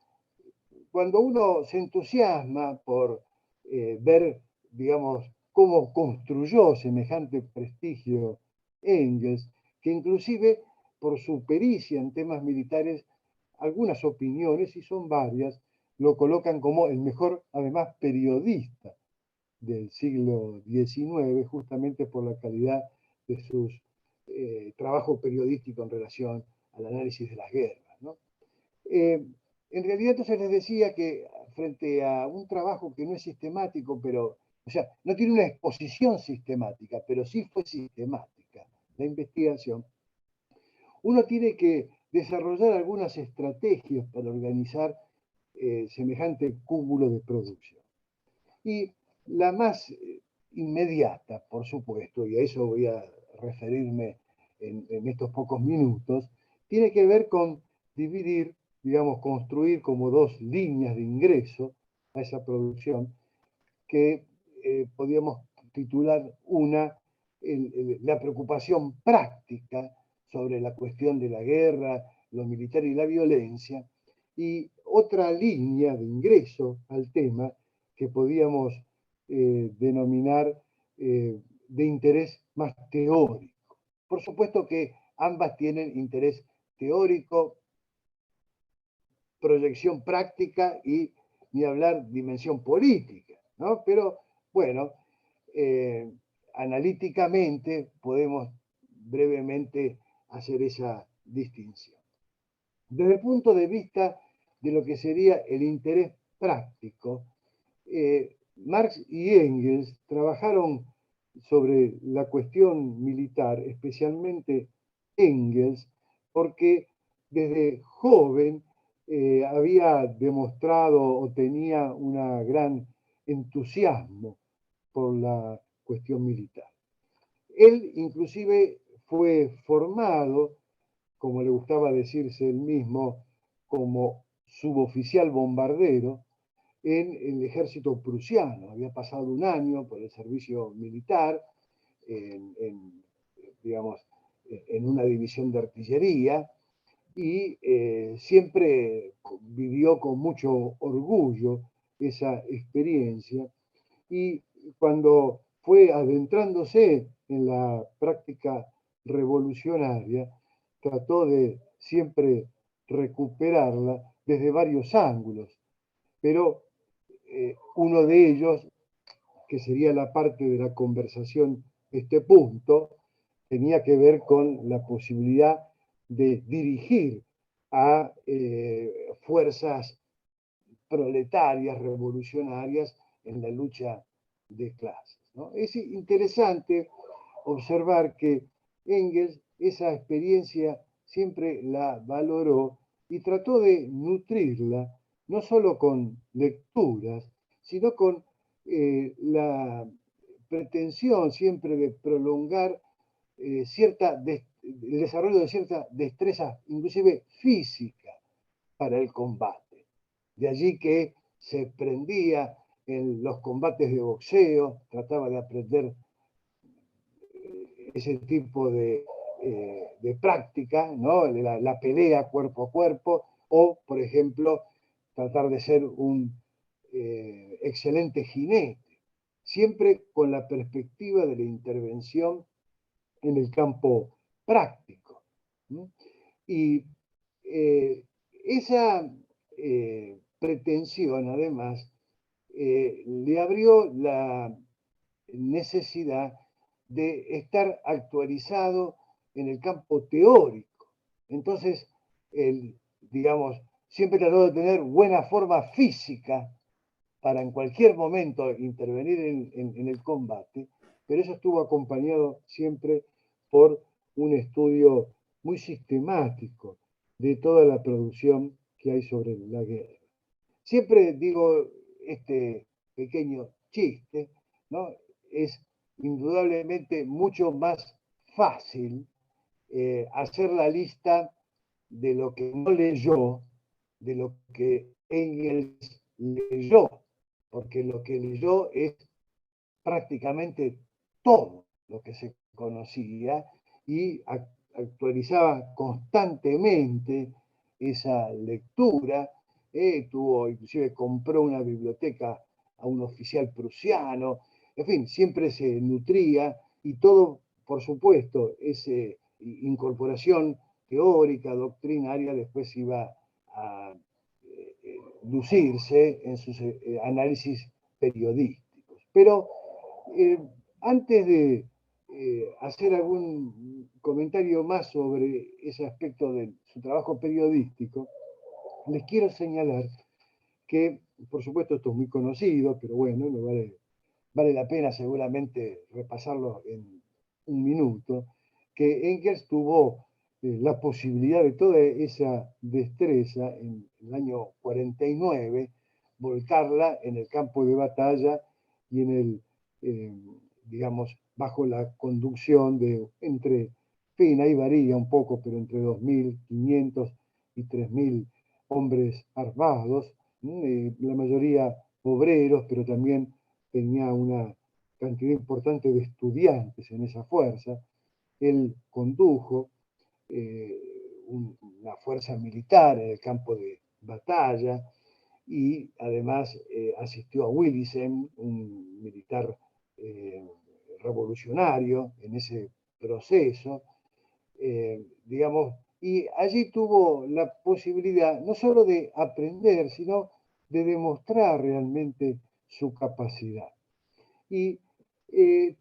cuando uno se entusiasma por ver, digamos, cómo construyó semejante prestigio Engels, que inclusive por su pericia en temas militares, algunas opiniones, y son varias, lo colocan como el mejor, además, periodista del siglo XIX, justamente por la calidad de sus trabajos periodísticos en relación al análisis de las guerras, ¿no? En realidad entonces les decía que frente a un trabajo que no es sistemático, pero, o sea, no tiene una exposición sistemática, pero sí fue sistemática la investigación, uno tiene que desarrollar algunas estrategias para organizar semejante cúmulo de producción. Y la más inmediata, por supuesto, y a eso voy a referirme en estos pocos minutos, tiene que ver con dividir, digamos, construir como dos líneas de ingreso a esa producción que podríamos titular una, la preocupación práctica sobre la cuestión de la guerra, lo militar y la violencia, y otra línea de ingreso al tema que podíamos denominar de interés más teórico. Por supuesto que ambas tienen interés teórico, proyección práctica y ni hablar dimensión política, ¿no? Pero bueno, analíticamente podemos brevemente hacer esa distinción. Desde el punto de vista de lo que sería el interés práctico, Marx y Engels trabajaron sobre la cuestión militar, especialmente Engels, porque desde joven había demostrado o tenía un gran entusiasmo por la cuestión militar. Él inclusive fue formado, como le gustaba decirse él mismo, como suboficial bombardero en el ejército prusiano. Había pasado un año por el servicio militar digamos, en una división de artillería y siempre vivió con mucho orgullo esa experiencia y cuando fue adentrándose en la práctica revolucionaria, trató de siempre recuperarla desde varios ángulos, pero uno de ellos, que sería la parte de la conversación, este punto, tenía que ver con la posibilidad de dirigir a fuerzas proletarias, revolucionarias en la lucha de clases, ¿no? Es interesante observar que Engels esa experiencia siempre la valoró y trató de nutrirla no solo con lecturas, sino con la pretensión siempre de prolongar el desarrollo de cierta destreza, inclusive física, para el combate. De allí que se prendía en los combates de boxeo, trataba de aprender ese tipo de práctica, ¿no? La pelea cuerpo a cuerpo, o, por ejemplo, tratar de ser un excelente jinete, siempre con la perspectiva de la intervención en el campo práctico. ¿No? Y esa pretensión, además, le abrió la necesidad de estar actualizado en el campo teórico. Entonces, digamos, siempre trató de tener buena forma física para en cualquier momento intervenir en el combate, pero eso estuvo acompañado siempre por un estudio muy sistemático de toda la producción que hay sobre la guerra. Siempre digo este pequeño chiste, ¿no? Es indudablemente mucho más fácil hacer la lista de lo que no leyó, de lo que Engels leyó, porque lo que leyó es prácticamente todo lo que se conocía y actualizaba constantemente esa lectura. Inclusive compró una biblioteca a un oficial prusiano, en fin, siempre se nutría y todo, por supuesto, esa incorporación teórica, doctrinaria, después iba a lucirse en sus análisis periodísticos. Pero antes de hacer algún comentario más sobre ese aspecto de su trabajo periodístico, les quiero señalar que, por supuesto, esto es muy conocido, pero bueno, no vale la pena seguramente repasarlo en un minuto, que Engels tuvo la posibilidad de toda esa destreza en el año 49, volcarla en el campo de batalla y en el, digamos, bajo la conducción de en fin, ahí varía un poco, pero entre 2.500 y 3.000 hombres armados, la mayoría obreros, pero también tenía una cantidad importante de estudiantes en esa fuerza. Él condujo una fuerza militar en el campo de batalla y además asistió a Willisen, un militar revolucionario en ese proceso, digamos, y allí tuvo la posibilidad no solo de aprender, sino de demostrar realmente su capacidad. Y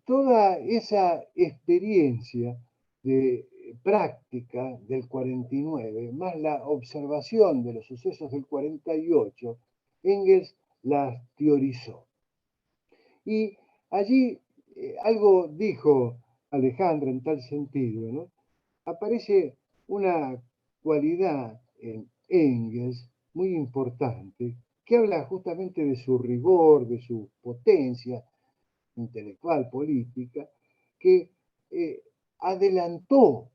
toda esa experiencia de práctica del 49, más la observación de los sucesos del 48, Engels las teorizó. Y allí algo dijo Alejandra en tal sentido, ¿no? Aparece una cualidad en Engels muy importante que habla justamente de su rigor, de su potencia intelectual, política, que adelantó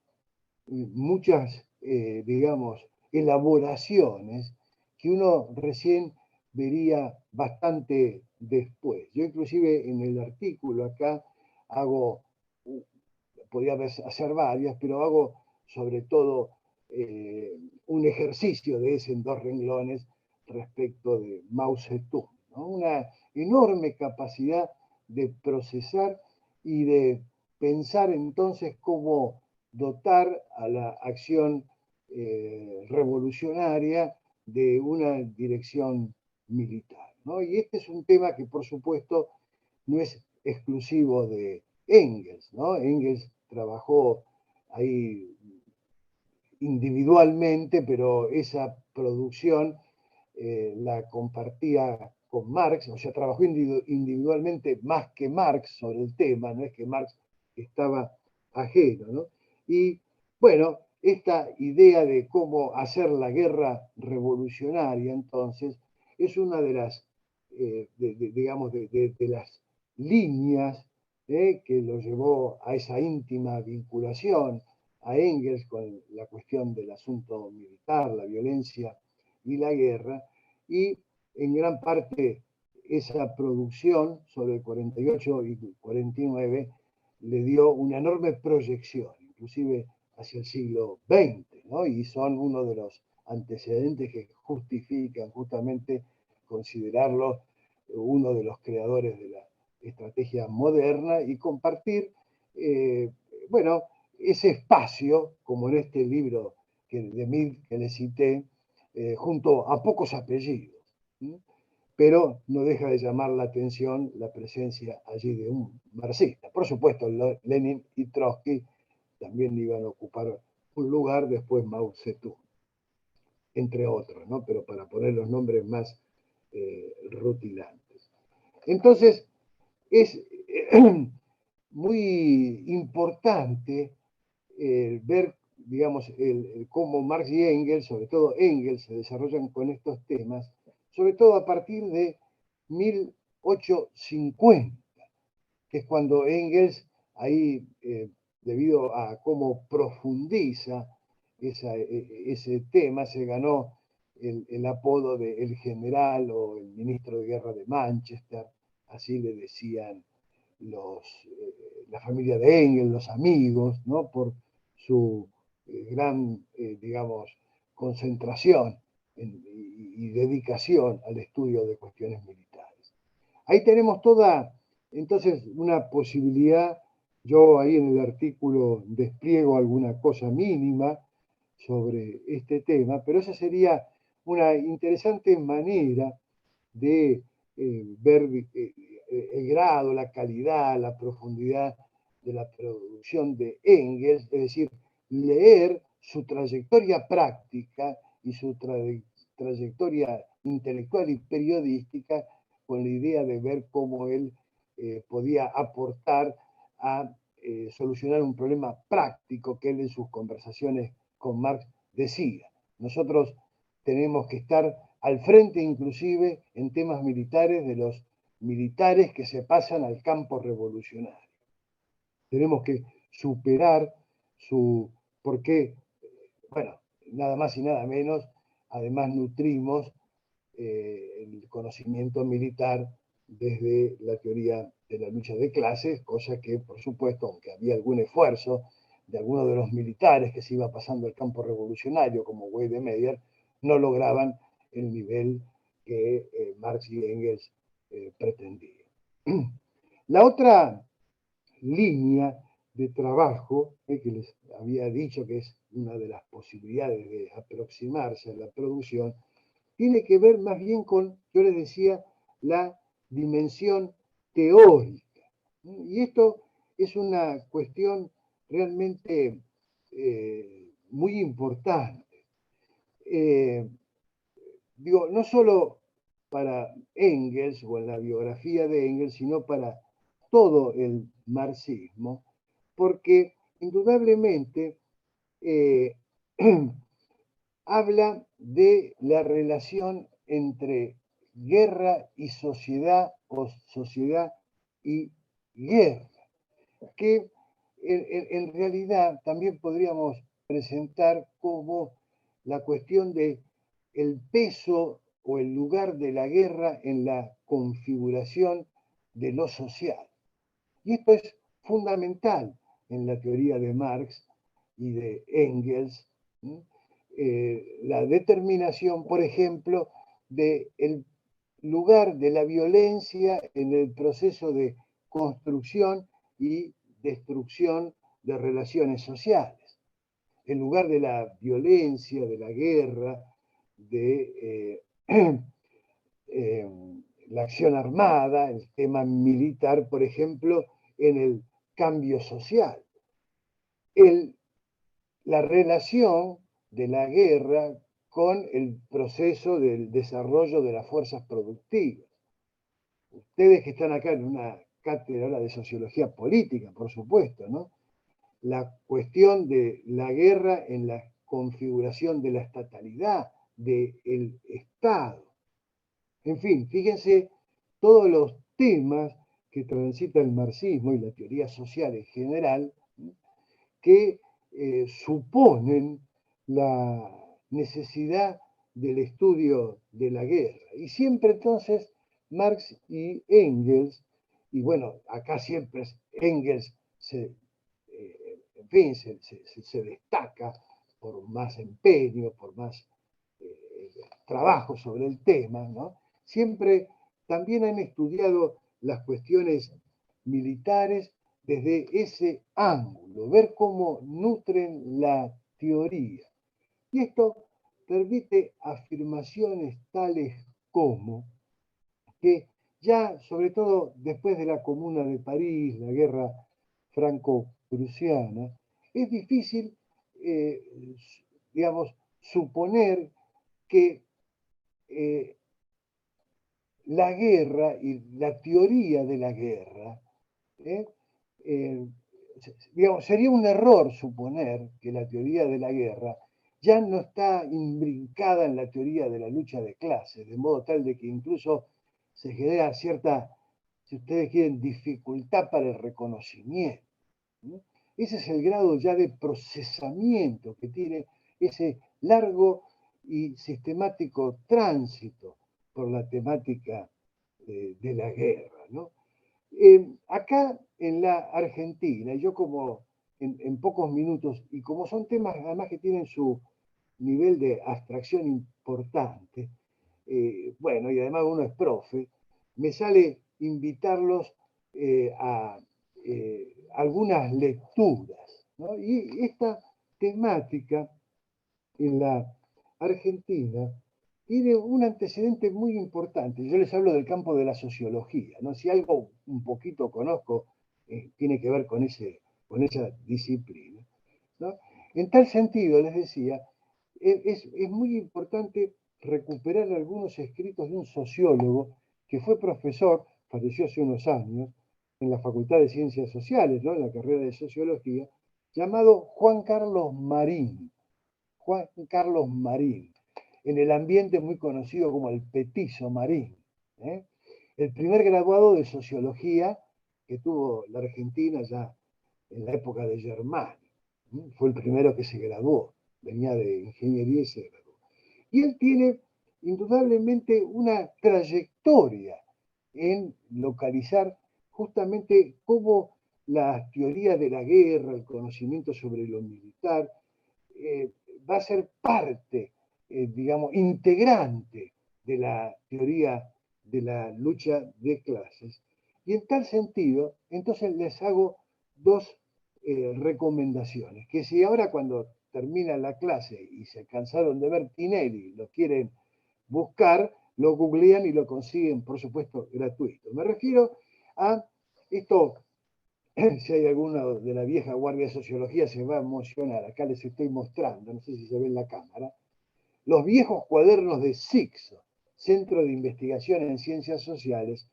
muchas, digamos, elaboraciones que uno recién vería bastante después. Yo inclusive en el artículo acá hago, podría hacer varias, pero hago sobre todo un ejercicio de ese en 2 renglones respecto de Mao Zedong, ¿no? Una enorme capacidad de procesar y de pensar entonces cómo dotar a la acción revolucionaria de una dirección militar, ¿no? Y este es un tema que por supuesto no es exclusivo de Engels, ¿no? Engels trabajó ahí individualmente, pero esa producción la compartía con Marx, o sea, trabajó individualmente más que Marx sobre el tema, no es que Marx estaba ajeno, ¿no? Y bueno, esta idea de cómo hacer la guerra revolucionaria, entonces, es una de las, digamos, de las líneas que lo llevó a esa íntima vinculación a Engels con la cuestión del asunto militar, la violencia y la guerra, y en gran parte esa producción sobre el 48 y 49 le dio una enorme proyección, inclusive hacia el siglo XX, ¿no? Y son uno de los antecedentes que justifican justamente considerarlo uno de los creadores de la estrategia moderna y compartir, bueno, ese espacio, como en este libro de Mead que le cité, junto a pocos apellidos. ¿Sí? Pero no deja de llamar la atención la presencia allí de un marxista. Por supuesto, Lenin y Trotsky también iban a ocupar un lugar, después Mao Zedong, entre otros, ¿no? Pero para poner los nombres más rutilantes. Entonces, es muy importante ver, digamos, cómo Marx y Engels, sobre todo Engels, se desarrollan con estos temas, sobre todo a partir de 1850, que es cuando Engels, ahí, debido a cómo profundiza ese tema, se ganó el apodo de el general o el ministro de guerra de Manchester, así le decían la familia de Engels, los amigos, ¿no? Por su gran, digamos, concentración y dedicación al estudio de cuestiones militares. Ahí tenemos toda, entonces, una posibilidad. Yo ahí en el artículo despliego alguna cosa mínima sobre este tema, pero esa sería una interesante manera de ver el grado, la calidad, la profundidad de la producción de Engels, es decir, leer su trayectoria práctica y su trayectoria intelectual y periodística con la idea de ver cómo él podía aportar a solucionar un problema práctico que él en sus conversaciones con Marx decía. Nosotros tenemos que estar al frente inclusive en temas militares de los militares que se pasan al campo revolucionario. Tenemos que superar porque, bueno, nada más y nada menos, además nutrimos el conocimiento militar desde la teoría de la lucha de clases, cosa que, por supuesto, aunque había algún esfuerzo de algunos de los militares que se iba pasando al campo revolucionario, como Wedemeyer, no lograban el nivel que Marx y Engels pretendían. La otra línea de trabajo que les había dicho que es una de las posibilidades de aproximarse a la producción, tiene que ver más bien con, yo les decía, la dimensión teórica. Y esto es una cuestión realmente muy importante. Digo, no solo para Engels o en la biografía de Engels, sino para todo el marxismo, porque indudablemente habla de la relación entre guerra y sociedad o sociedad y guerra, que en realidad también podríamos presentar como la cuestión de el peso o el lugar de la guerra en la configuración de lo social. Y esto es fundamental en la teoría de Marx y de Engels, la determinación, por ejemplo, del lugar de la violencia en el proceso de construcción y destrucción de relaciones sociales. El lugar de la violencia, de la guerra, de la acción armada, el tema militar, por ejemplo, en el cambio social. La relación de la guerra con el proceso del desarrollo de las fuerzas productivas. Ustedes que están acá en una cátedra de sociología política, por supuesto, ¿no? La cuestión de la guerra en la configuración de la estatalidad, del Estado. En fin, fíjense todos los temas que transita el marxismo y la teoría social en general, que suponen la necesidad del estudio de la guerra. Y siempre entonces Marx y Engels, y bueno, acá siempre Engels en fin, se destaca por más empeño, por más trabajo sobre el tema, ¿no? Siempre también han estudiado las cuestiones militares desde ese ángulo, ver cómo nutren la teoría. Y esto permite afirmaciones tales como que ya, sobre todo después de la Comuna de París, la guerra franco-prusiana, es difícil, digamos, suponer que la guerra y la teoría de la guerra, digamos, sería un error suponer que la teoría de la guerra ya no está imbrincada en la teoría de la lucha de clases, de modo tal de que incluso se genera cierta si ustedes quieren, dificultad para el reconocimiento, ¿no? Ese es el grado ya de procesamiento que tiene ese largo y sistemático tránsito por la temática de la guerra, ¿no? Acá en la Argentina, yo como en pocos minutos, y como son temas además que tienen su nivel de abstracción importante, bueno, y además uno es profe, me sale invitarlos a algunas lecturas, ¿no? Y esta temática en la Argentina tiene un antecedente muy importante. Yo les hablo del campo de la sociología, ¿no? Si algo un poquito conozco, tiene que ver con esa disciplina, ¿no? En tal sentido, les decía, es muy importante recuperar algunos escritos de un sociólogo que fue profesor, falleció hace unos años, en la Facultad de Ciencias Sociales, ¿no? En la carrera de Sociología, llamado Juan Carlos Marín. Juan Carlos Marín, en el ambiente muy conocido como el Petizo Marín, ¿eh? El primer graduado de Sociología que tuvo la Argentina ya en la época de Germán. Fue el primero que se graduó, venía de ingeniería y se graduó. Y él tiene indudablemente una trayectoria en localizar justamente cómo la teoría de la guerra, el conocimiento sobre lo militar, va a ser parte, digamos, integrante de la teoría de la lucha de clases. Y en tal sentido, entonces les hago dos recomendaciones, que si ahora cuando termina la clase y se cansaron de ver Tinelli, lo quieren buscar, lo googlean y lo consiguen, por supuesto, gratuito. Me refiero a esto. Si hay alguno de la vieja guardia de sociología se va a emocionar. Acá les estoy mostrando, no sé si se ve en la cámara, los viejos cuadernos de CICSO, Centro de Investigación en Ciencias Sociales.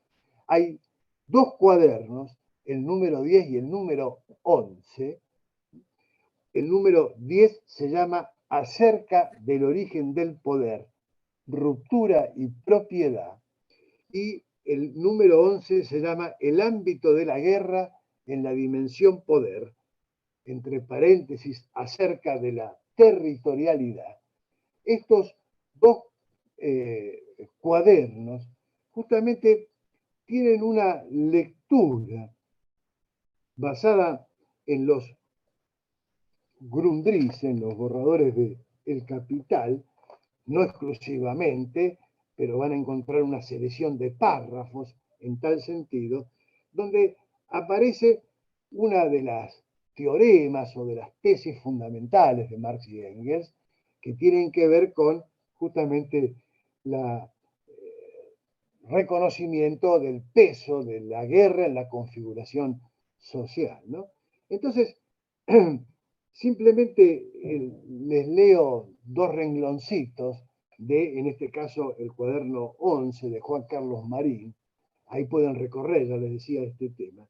Hay dos cuadernos, el número 10 y el número 11. El número 10 se llama Acerca del origen del poder, ruptura y propiedad. Y el número 11 se llama El ámbito de la guerra en la dimensión poder, entre paréntesis, acerca de la territorialidad. Estos dos cuadernos justamente tienen una lectura basada en los Grundrisse, en los borradores de El Capital, no exclusivamente, pero van a encontrar una selección de párrafos en tal sentido, donde aparece una de las teoremas o de las tesis fundamentales de Marx y Engels que tienen que ver con justamente el reconocimiento del peso de la guerra en la configuración social, ¿no? Entonces, simplemente les leo dos rengloncitos de, en este caso, el cuaderno 11 de Juan Carlos Marín. Ahí pueden recorrer, ya les decía, este tema.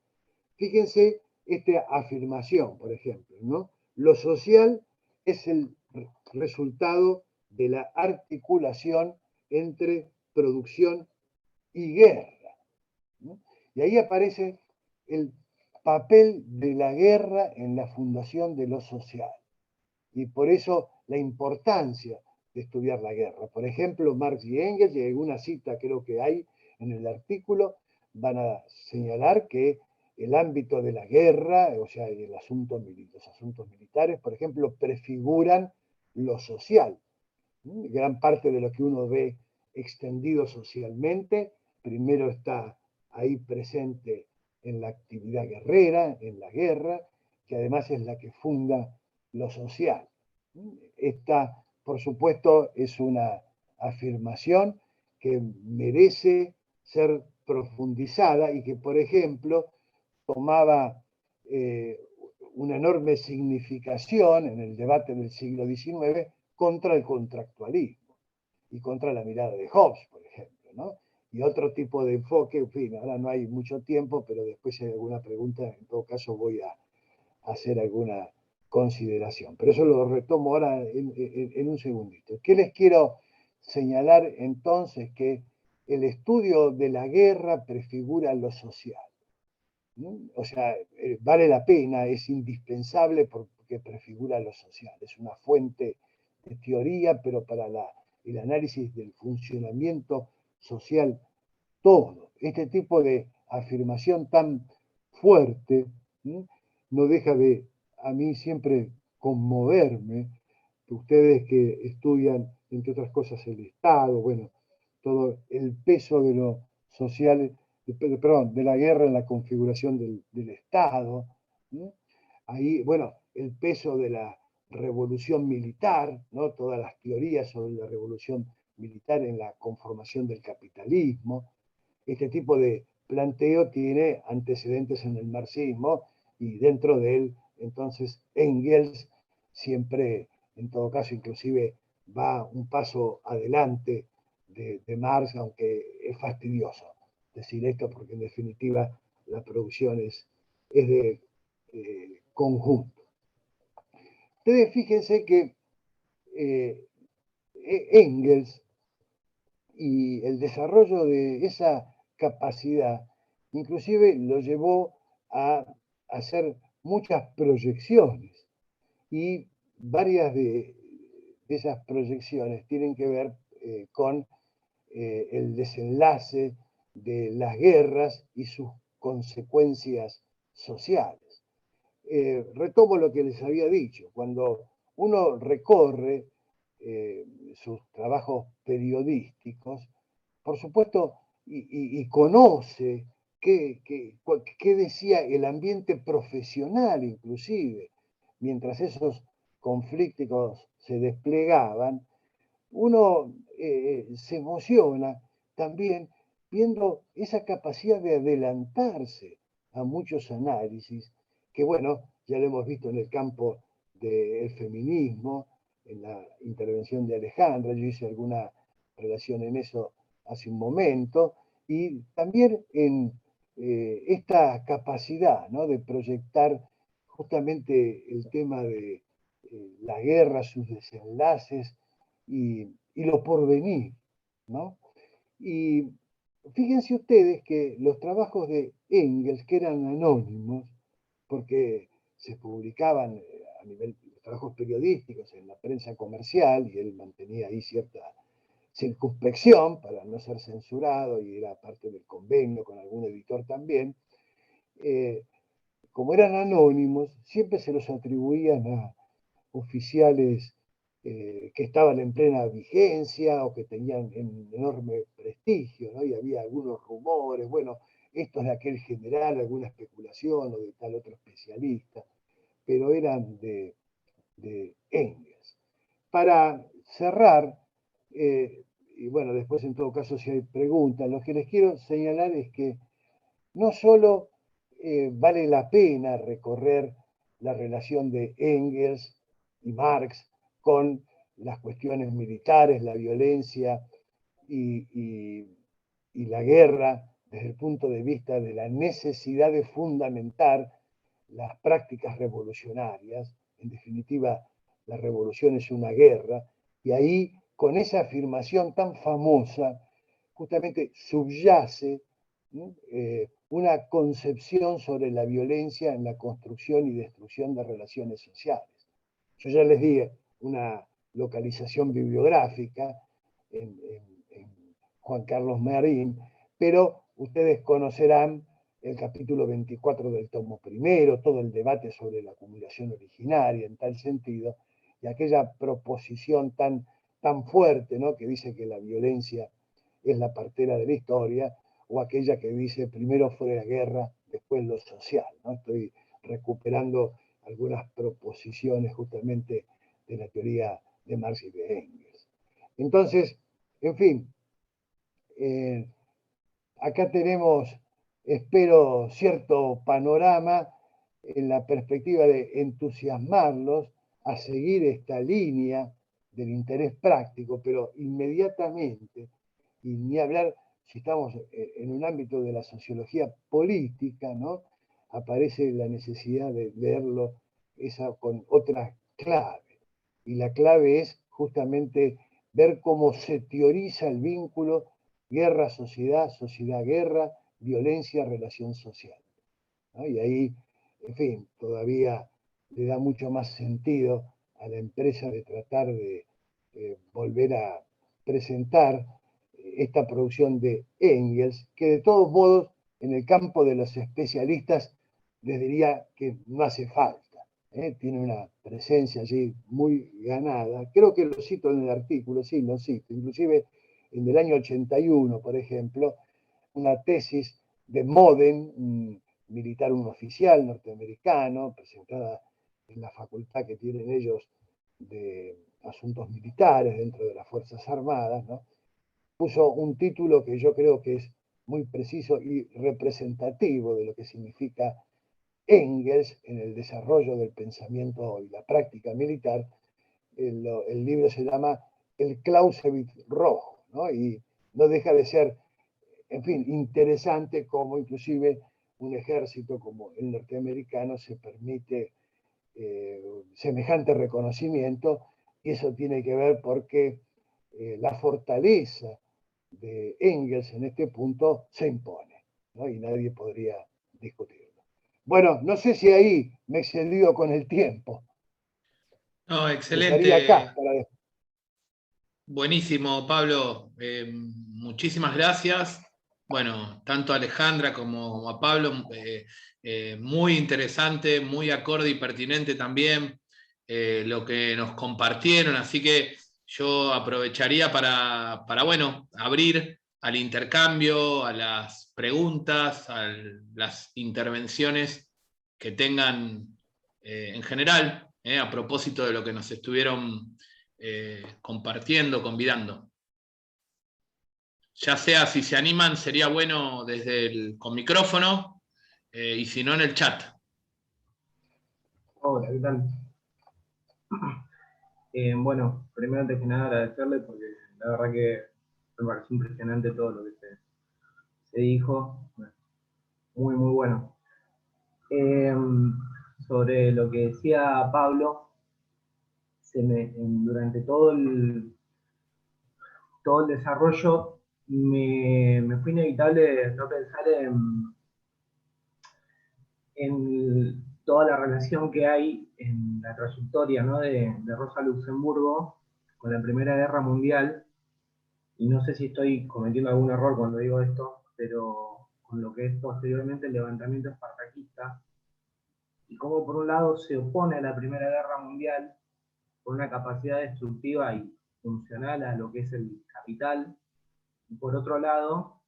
Fíjense esta afirmación, por ejemplo, ¿no? Lo social es el resultado de la articulación entre producción y guerra, ¿no? Y ahí aparece el papel de la guerra en la fundación de lo social. Y por eso la importancia de estudiar la guerra. Por ejemplo, Marx y Engels, y alguna cita creo que hay en el artículo, van a señalar que el ámbito de la guerra, o sea, los asuntos militares, por ejemplo, prefiguran lo social. Gran parte de lo que uno ve extendido socialmente, primero está ahí presente en la actividad guerrera, en la guerra, que además es la que funda lo social. Esta, por supuesto, es una afirmación que merece ser profundizada y que, por ejemplo, tomaba una enorme significación en el debate del siglo XIX contra el contractualismo y contra la mirada de Hobbes, por ejemplo, ¿no? Y otro tipo de enfoque, en fin, ahora no hay mucho tiempo, pero después si hay alguna pregunta, en todo caso voy a hacer alguna consideración. Pero eso lo retomo ahora en un segundito. ¿Qué les quiero señalar entonces? Que el estudio de la guerra prefigura lo social. ¿No? O sea, vale la pena, es indispensable porque prefigura lo social. Es una fuente de teoría, pero para el análisis del funcionamiento social, todo. Este tipo de afirmación tan fuerte, ¿no? No deja de, a mí siempre, conmoverme. Ustedes que estudian, entre otras cosas, el Estado, bueno, todo el peso de lo social, perdón, de la guerra en la configuración del Estado, ¿no? Ahí, bueno, el peso de la revolución militar, ¿no? Todas las teorías sobre la revolución militar en la conformación del capitalismo. Este tipo de planteo tiene antecedentes en el marxismo y dentro de él, entonces, Engels siempre, en todo caso, inclusive va un paso adelante de Marx, aunque es fastidioso decir esto porque en definitiva la producción es de conjunto. Ustedes fíjense que Engels y el desarrollo de esa capacidad inclusive lo llevó a hacer muchas proyecciones y varias de esas proyecciones tienen que ver con el desenlace de las guerras y sus consecuencias sociales. Retomo lo que les había dicho, cuando uno recorre sus trabajos periodísticos, por supuesto, y conoce qué decía el ambiente profesional inclusive, mientras esos conflictos se desplegaban, uno se emociona también viendo esa capacidad de adelantarse a muchos análisis, que bueno, ya lo hemos visto en el campo del feminismo, en la intervención de Alejandra, yo hice alguna relación en eso hace un momento, y también en esta capacidad, ¿no?, de proyectar justamente el tema de la guerra, sus desenlaces y lo porvenir, ¿no? Y fíjense ustedes que los trabajos de Engels, que eran anónimos, porque se publicaban a nivel de trabajos periodísticos en la prensa comercial, y él mantenía ahí cierta circunspección para no ser censurado, y era parte del convenio con algún editor también, como eran anónimos, siempre se los atribuían a oficiales que estaban en plena vigencia o que tenían enorme prestigio, ¿no? Y había algunos rumores, bueno, esto es de aquel general, alguna especulación o de tal otro especialista, pero eran de Engels. Para cerrar, y bueno, después en todo caso si hay preguntas, lo que les quiero señalar es que no solo vale la pena recorrer la relación de Engels y Marx con las cuestiones militares, la violencia y la guerra desde el punto de vista de la necesidad de fundamentar las prácticas revolucionarias. En definitiva, la revolución es una guerra, y ahí, con esa afirmación tan famosa, justamente subyace, ¿no?, una concepción sobre la violencia en la construcción y destrucción de relaciones sociales. Yo ya les di una localización bibliográfica en Juan Carlos Marín, pero ustedes conocerán el capítulo 24 del tomo primero, todo el debate sobre la acumulación originaria en tal sentido, y aquella proposición tan fuerte, ¿no?, que dice que la violencia es la partera de la historia, o aquella que dice primero fue la guerra, después lo social, ¿no? Estoy recuperando algunas proposiciones justamente de la teoría de Marx y de Engels. Entonces, en fin, acá tenemos, espero, cierto panorama en la perspectiva de entusiasmarlos a seguir esta línea del interés práctico, pero inmediatamente, y ni hablar si estamos en un ámbito de la sociología política, ¿no?, aparece la necesidad de leerlo esa con otra clave. Y la clave es justamente ver cómo se teoriza el vínculo guerra, sociedad, sociedad, guerra, violencia, relación social, ¿no? Y ahí, en fin, todavía le da mucho más sentido a la empresa de tratar de volver a presentar esta producción de Engels, que de todos modos, en el campo de los especialistas, les diría que no hace falta. Tiene una presencia allí muy ganada. Creo que lo cito en el artículo, sí, lo cito. Inclusive en el año 81, por ejemplo, una tesis de Moden, un militar, un oficial norteamericano, presentada en la facultad que tienen ellos de asuntos militares dentro de las Fuerzas Armadas, ¿no? Puso un título que yo creo que es muy preciso y representativo de lo que significa Engels en el desarrollo del pensamiento y la práctica militar. El libro se llama El Clausewitz Rojo, ¿no? Y no deja de ser, en fin, interesante cómo inclusive un ejército como el norteamericano se permite semejante reconocimiento, y eso tiene que ver porque la fortaleza de Engels en este punto se impone, ¿no? Y nadie podría discutirlo. Bueno, no sé si ahí me he excedido con el tiempo. No, Dejaría acá excelente. para... Buenísimo, Pablo. Muchísimas gracias. Bueno, tanto a Alejandra como a Pablo, muy interesante, muy acorde y pertinente también lo que nos compartieron. Así que yo aprovecharía para bueno, abrir al intercambio, a las preguntas, a las intervenciones que tengan en general, a propósito de lo que nos estuvieron compartiendo, convidando. Ya sea si se animan, sería bueno con micrófono, y si no en el chat. Hola, ¿qué tal? Bueno, primero antes que nada agradecerle porque la verdad que me pareció impresionante todo lo que se dijo. Muy, muy bueno. Sobre lo que decía Pablo, durante todo el desarrollo me fue inevitable no pensar en toda la relación que hay en la trayectoria, ¿no? de Rosa Luxemburgo con la Primera Guerra Mundial, y no sé si estoy cometiendo algún error cuando digo esto, pero con lo que es posteriormente el levantamiento espartaquista, y cómo por un lado se opone a la Primera Guerra Mundial con una capacidad destructiva y funcional a lo que es el capital, y por otro lado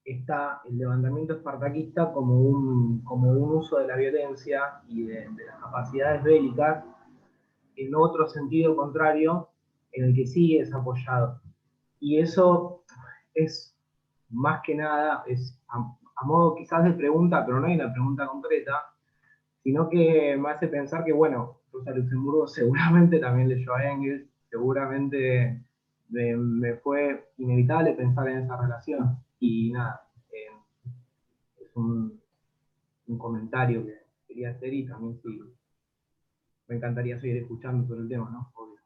está el levantamiento espartaquista como un uso de la violencia y de las capacidades bélicas en otro sentido contrario en el que sí es apoyado. Y eso es más que nada, es a modo quizás de pregunta, pero no hay una pregunta concreta, sino que me hace pensar que, bueno, Rosa Luxemburgo seguramente también leyó a Engels, seguramente me fue inevitable pensar en esa relación. Y nada, es un comentario que quería hacer, y también sí, me encantaría seguir escuchando sobre el tema, ¿no? Obvio.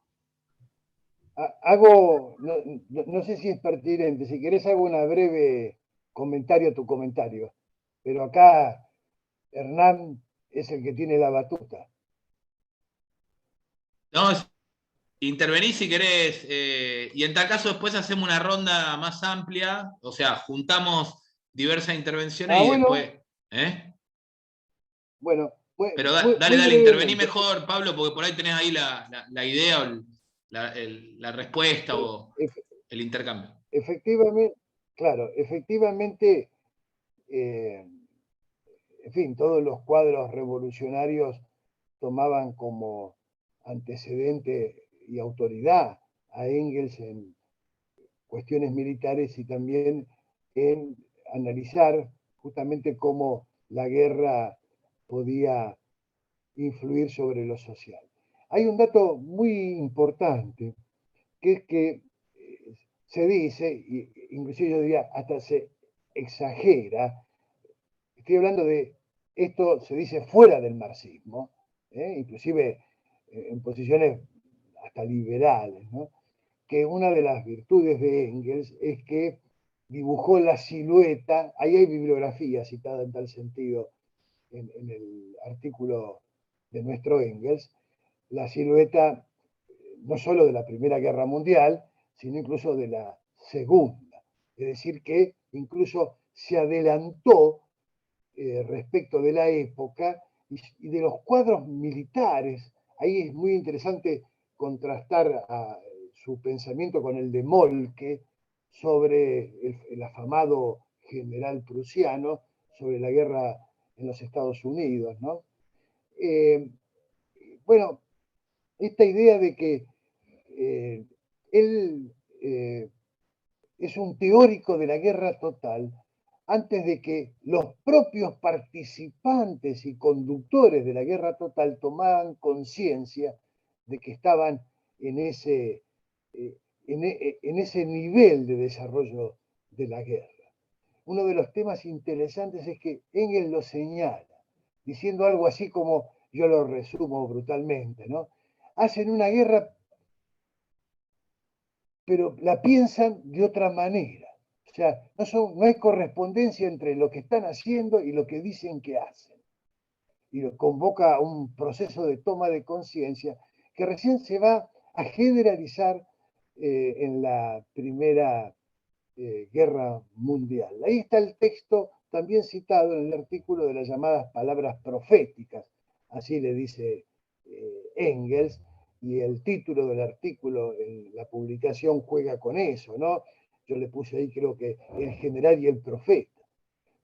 Hago, no sé si es pertinente, si querés hago una breve comentario a tu comentario, pero acá Hernán es el que tiene la batuta. No, intervení si querés, y en tal caso después hacemos una ronda más amplia, o sea, juntamos diversas intervenciones y Bueno, después. bueno, Pero dale, muy dale, intervení brevemente. mejor, Pablo, porque por ahí tenés ahí la idea o la respuesta o el intercambio. Efectivamente, claro, efectivamente, en fin, todos los cuadros revolucionarios tomaban como antecedente y autoridad a Engels en cuestiones militares y también en analizar justamente cómo la guerra podía influir sobre lo social. Hay un dato muy importante, que es que se dice, inclusive yo diría hasta se exagera, estoy hablando de esto se dice fuera del marxismo, inclusive en posiciones hasta liberales, ¿no? Que una de las virtudes de Engels es que dibujó la silueta, ahí hay bibliografía citada en tal sentido en el artículo de nuestro Engels, la silueta no solo de la Primera Guerra Mundial, sino incluso de la Segunda. Es decir, que incluso se adelantó respecto de la época y de los cuadros militares. Ahí es muy interesante contrastar su pensamiento con el de Moltke sobre el afamado general prusiano, sobre la guerra en los Estados Unidos, ¿no? Bueno, esta idea de que él es un teórico de la guerra total antes de que los propios participantes y conductores de la guerra total tomaban conciencia de que estaban en ese, en ese nivel de desarrollo de la guerra. Uno de los temas interesantes es que Engels lo señala, diciendo algo así como, yo lo resumo brutalmente, ¿no? Hacen una guerra, pero la piensan de otra manera. O sea, no hay correspondencia entre lo que están haciendo y lo que dicen que hacen. Y lo convoca a un proceso de toma de conciencia que recién se va a generalizar en la Primera Guerra Mundial. Ahí está el texto también citado en el artículo de las llamadas palabras proféticas, así le dice Engels, y el título del artículo en la publicación juega con eso, ¿no? Yo le puse ahí, creo que el general y el profeta,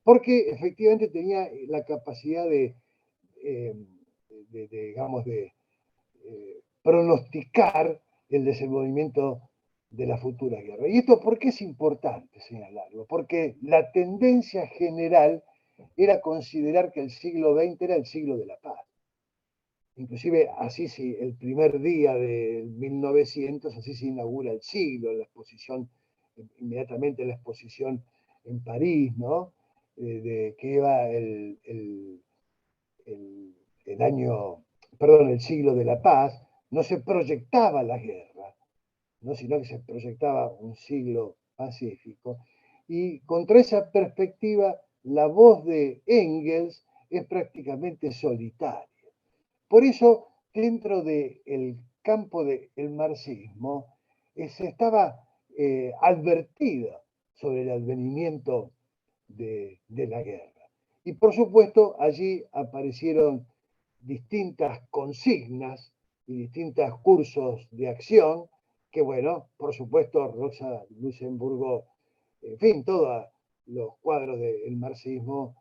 porque efectivamente tenía la capacidad digamos, de pronosticar el desenvolvimiento de la futura guerra. ¿Y esto por qué es importante señalarlo? Porque la tendencia general era considerar que el siglo XX era el siglo de la paz. Inclusive así el primer día de 1900, así se inaugura el siglo, la exposición, inmediatamente la exposición en París, ¿no? Que iba el año, perdón, el siglo de la paz, no se proyectaba la guerra, ¿no? Sino que se proyectaba un siglo pacífico. Y contra esa perspectiva, la voz de Engels es prácticamente solitaria. Por eso, dentro del campo del marxismo, se estaba advertida sobre el advenimiento de la guerra. Y por supuesto, allí aparecieron distintas consignas y distintos cursos de acción que, bueno, por supuesto, Rosa Luxemburgo, en fin, todos los cuadros del marxismo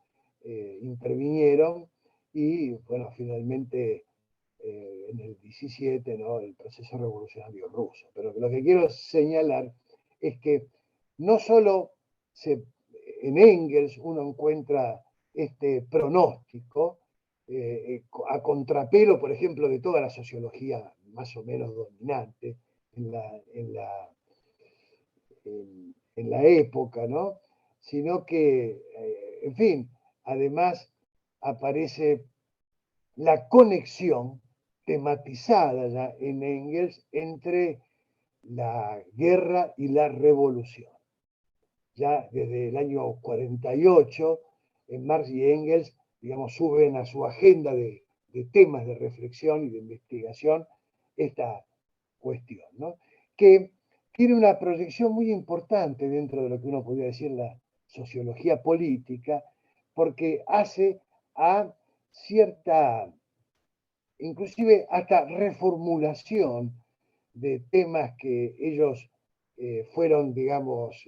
intervinieron y, bueno, finalmente en el 17, ¿no? El proceso revolucionario ruso. Pero lo que quiero señalar es que no solo en Engels uno encuentra este pronóstico, a contrapelo, por ejemplo, de toda la sociología más o menos dominante en la época, ¿no? Sino que, en fin, además aparece la conexión tematizada ya en Engels entre la guerra y la revolución. Ya desde el año 48, Marx y Engels, digamos, suben a su agenda de temas de reflexión y de investigación esta cuestión, ¿no? Que tiene una proyección muy importante dentro de lo que uno podría decir la sociología política, porque hace a cierta, inclusive hasta reformulación de temas que ellos fueron, digamos,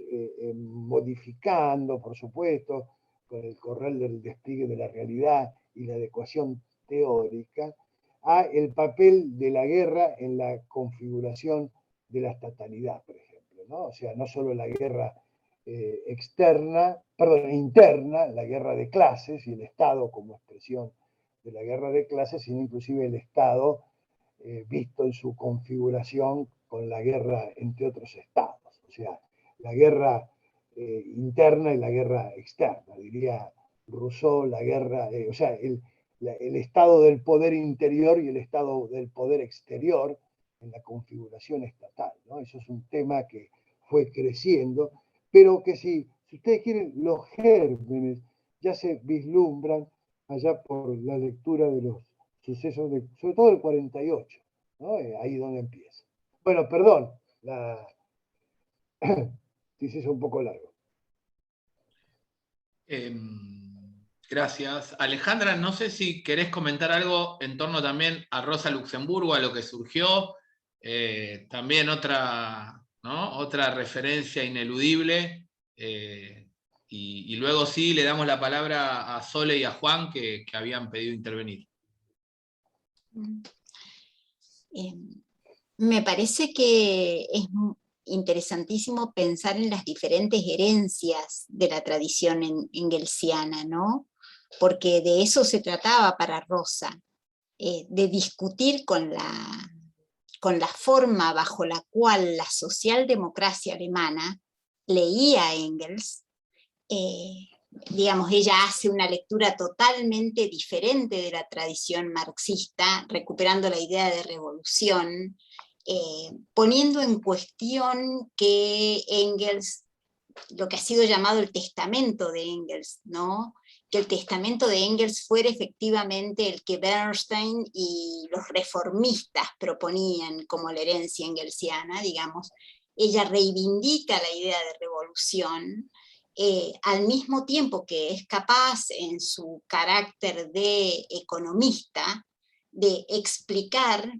modificando, por supuesto, con el correr del despliegue de la realidad y la adecuación teórica, a el papel de la guerra en la configuración de la estatalidad, por ejemplo, ¿no? O sea, no solo la guerra interna, la guerra de clases y el Estado como expresión de la guerra de clases, sino inclusive el Estado visto en su configuración con la guerra entre otros estados, o sea, la guerra interna y la guerra externa, diría Rousseau, la guerra, o sea, el estado del poder interior y el estado del poder exterior en la configuración estatal, ¿no? Eso es un tema que fue creciendo, pero que si ustedes quieren, los gérmenes ya se vislumbran allá por la lectura de los sucesos, sobre todo el 48, ¿no? Ahí donde empieza. Bueno, perdón, sí se hizo un poco largo. Gracias. Alejandra, no sé si querés comentar algo en torno también a Rosa Luxemburgo, a lo que surgió, también otra, ¿no? Otra referencia ineludible, y luego sí le damos la palabra a Sole y a Juan que habían pedido intervenir. Me parece que es interesantísimo pensar en las diferentes herencias de la tradición engelsiana, ¿no? Porque de eso se trataba para Rosa, de discutir con la forma bajo la cual la socialdemocracia alemana leía a Engels. Digamos, ella hace una lectura totalmente diferente de la tradición marxista, recuperando la idea de revolución, poniendo en cuestión que Engels, lo que ha sido llamado el testamento de Engels, ¿no? Que el testamento de Engels fuera efectivamente el que Bernstein y los reformistas proponían como la herencia engelsiana, digamos. Ella reivindica la idea de revolución, al mismo tiempo que es capaz en su carácter de economista de explicar,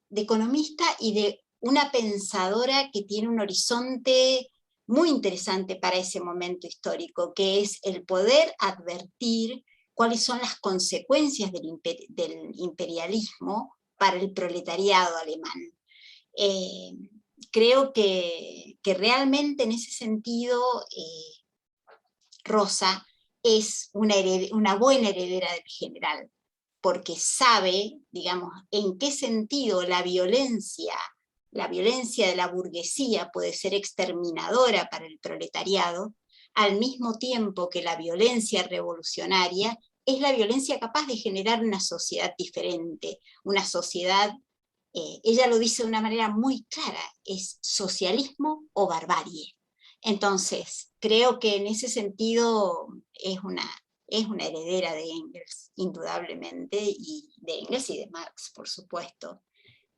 de economista y de una pensadora que tiene un horizonte muy interesante para ese momento histórico, que es el poder advertir cuáles son las consecuencias del imperialismo para el proletariado alemán. Creo que realmente en ese sentido Rosa es una buena heredera del general, porque sabe, digamos, en qué sentido la violencia de la burguesía puede ser exterminadora para el proletariado, al mismo tiempo que la violencia revolucionaria es la violencia capaz de generar una sociedad diferente, una sociedad, ella lo dice de una manera muy clara, es socialismo o barbarie. Entonces, creo que en ese sentido es una heredera de Engels, indudablemente, y de Engels y de Marx, por supuesto,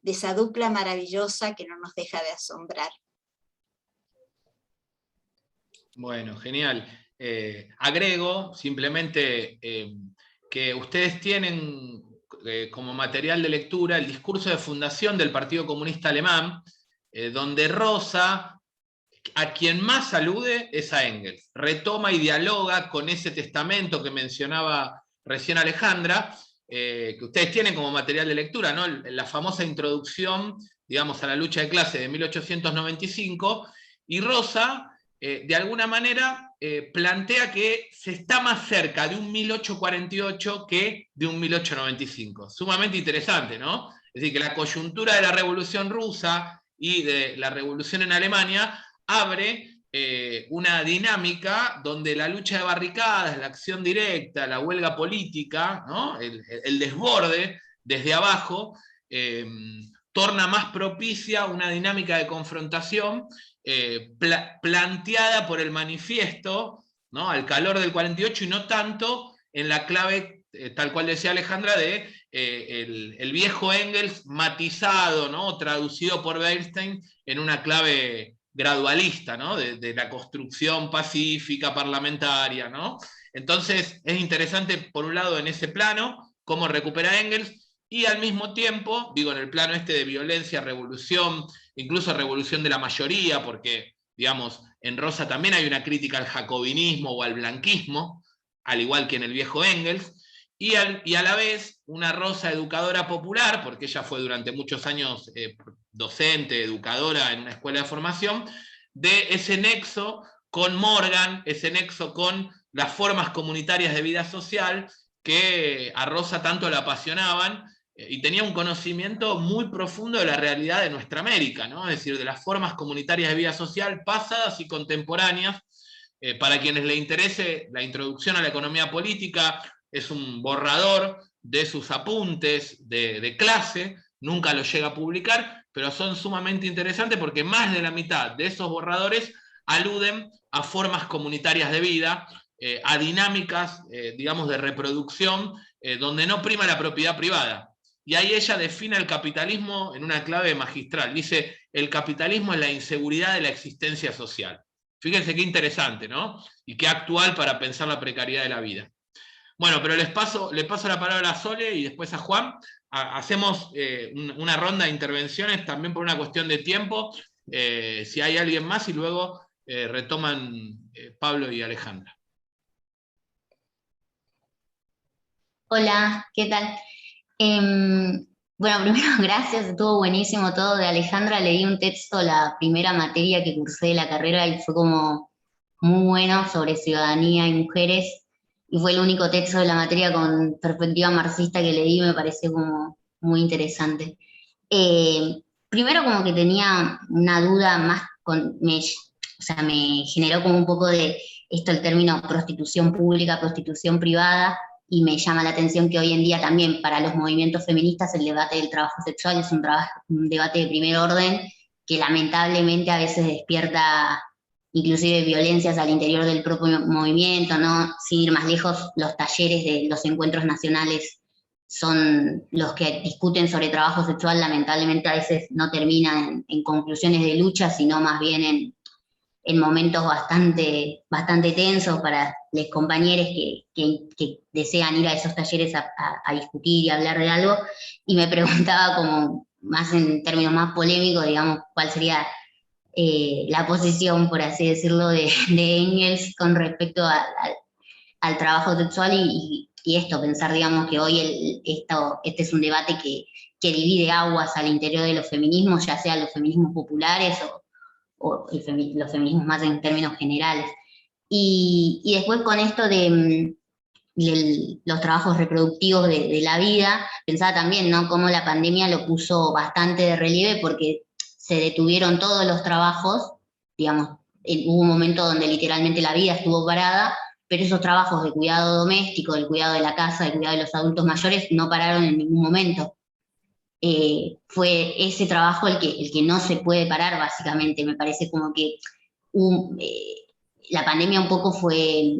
de esa dupla maravillosa que no nos deja de asombrar. Bueno, genial. Agrego simplemente que ustedes tienen como material de lectura el discurso de fundación del Partido Comunista Alemán, donde Rosa, a quien más alude es a Engels, retoma y dialoga con ese testamento que mencionaba recién Alejandra, que ustedes tienen como material de lectura, ¿no? La famosa introducción, digamos, a la lucha de clase de 1895, y Rosa, de alguna manera, plantea que se está más cerca de un 1848 que de un 1895. Sumamente interesante, ¿no? Es decir, que la coyuntura de la Revolución Rusa y de la Revolución en Alemania abre una dinámica donde la lucha de barricadas, la acción directa, la huelga política, ¿no? el desborde desde abajo, torna más propicia una dinámica de confrontación planteada por el manifiesto, ¿no? Al calor del 48 y no tanto en la clave, tal cual decía Alejandra, de el viejo Engels matizado, ¿no? Traducido por Bernstein en una clave gradualista, ¿no? de la construcción pacífica parlamentaria, ¿no? Entonces es interesante, por un lado, en ese plano, cómo recupera Engels, y al mismo tiempo, digo, en el plano este de violencia, revolución, incluso revolución de la mayoría, porque, digamos, en Rosa también hay una crítica al jacobinismo o al blanquismo, al igual que en el viejo Engels, y a la vez una Rosa educadora popular, porque ella fue durante muchos años docente, educadora en una escuela de formación, de ese nexo con Morgan, ese nexo con las formas comunitarias de vida social que a Rosa tanto la apasionaban, y tenía un conocimiento muy profundo de la realidad de nuestra América, ¿no? Es decir, de las formas comunitarias de vida social pasadas y contemporáneas. Para quienes le interese la introducción a la economía política, es un borrador de sus apuntes de clase, nunca los llega a publicar, pero son sumamente interesantes porque más de la mitad de esos borradores aluden a formas comunitarias de vida, a dinámicas, digamos, de reproducción, donde no prima la propiedad privada. Y ahí ella define el capitalismo en una clave magistral. Dice, el capitalismo es la inseguridad de la existencia social. Fíjense qué interesante, ¿no? Y qué actual para pensar la precariedad de la vida. Bueno, pero le paso la palabra a Sole y después a Juan. Hacemos una ronda de intervenciones también por una cuestión de tiempo, si hay alguien más, y luego retoman Pablo y Alejandra. Hola, ¿qué tal? Bueno, primero gracias, estuvo buenísimo todo de Alejandra. Leí un texto la primera materia que cursé de la carrera y fue como muy bueno sobre ciudadanía y mujeres. Y fue el único texto de la materia con perspectiva marxista que leí, me pareció como muy interesante. Primero como que tenía una duda más, o sea, me generó como un poco de esto el término prostitución pública, prostitución privada, y me llama la atención que hoy en día también para los movimientos feministas el debate del trabajo sexual es un debate de primer orden que lamentablemente a veces despierta inclusive violencias al interior del propio movimiento, ¿no? Sin ir más lejos, los talleres de los encuentros nacionales son los que discuten sobre trabajo sexual, lamentablemente a veces no terminan en conclusiones de lucha, sino más bien en momentos bastante tensos para los compañeros que desean ir a esos talleres a discutir y hablar de algo, y me preguntaba como más en términos más polémicos, digamos, cuál sería la posición, por así decirlo, de Engels con respecto al trabajo sexual y esto, pensar, digamos, que hoy este es un debate que divide aguas al interior de los feminismos, ya sea los feminismos populares o los feminismos más en términos generales. Y después con esto de los trabajos reproductivos de la vida, pensaba también, ¿no?, cómo la pandemia lo puso bastante de relieve porque se detuvieron todos los trabajos, digamos, hubo un momento donde literalmente la vida estuvo parada, pero esos trabajos de cuidado doméstico, del cuidado de la casa, del cuidado de los adultos mayores, no pararon en ningún momento. Fue ese trabajo el que no se puede parar, básicamente. Me parece como que la pandemia un poco fue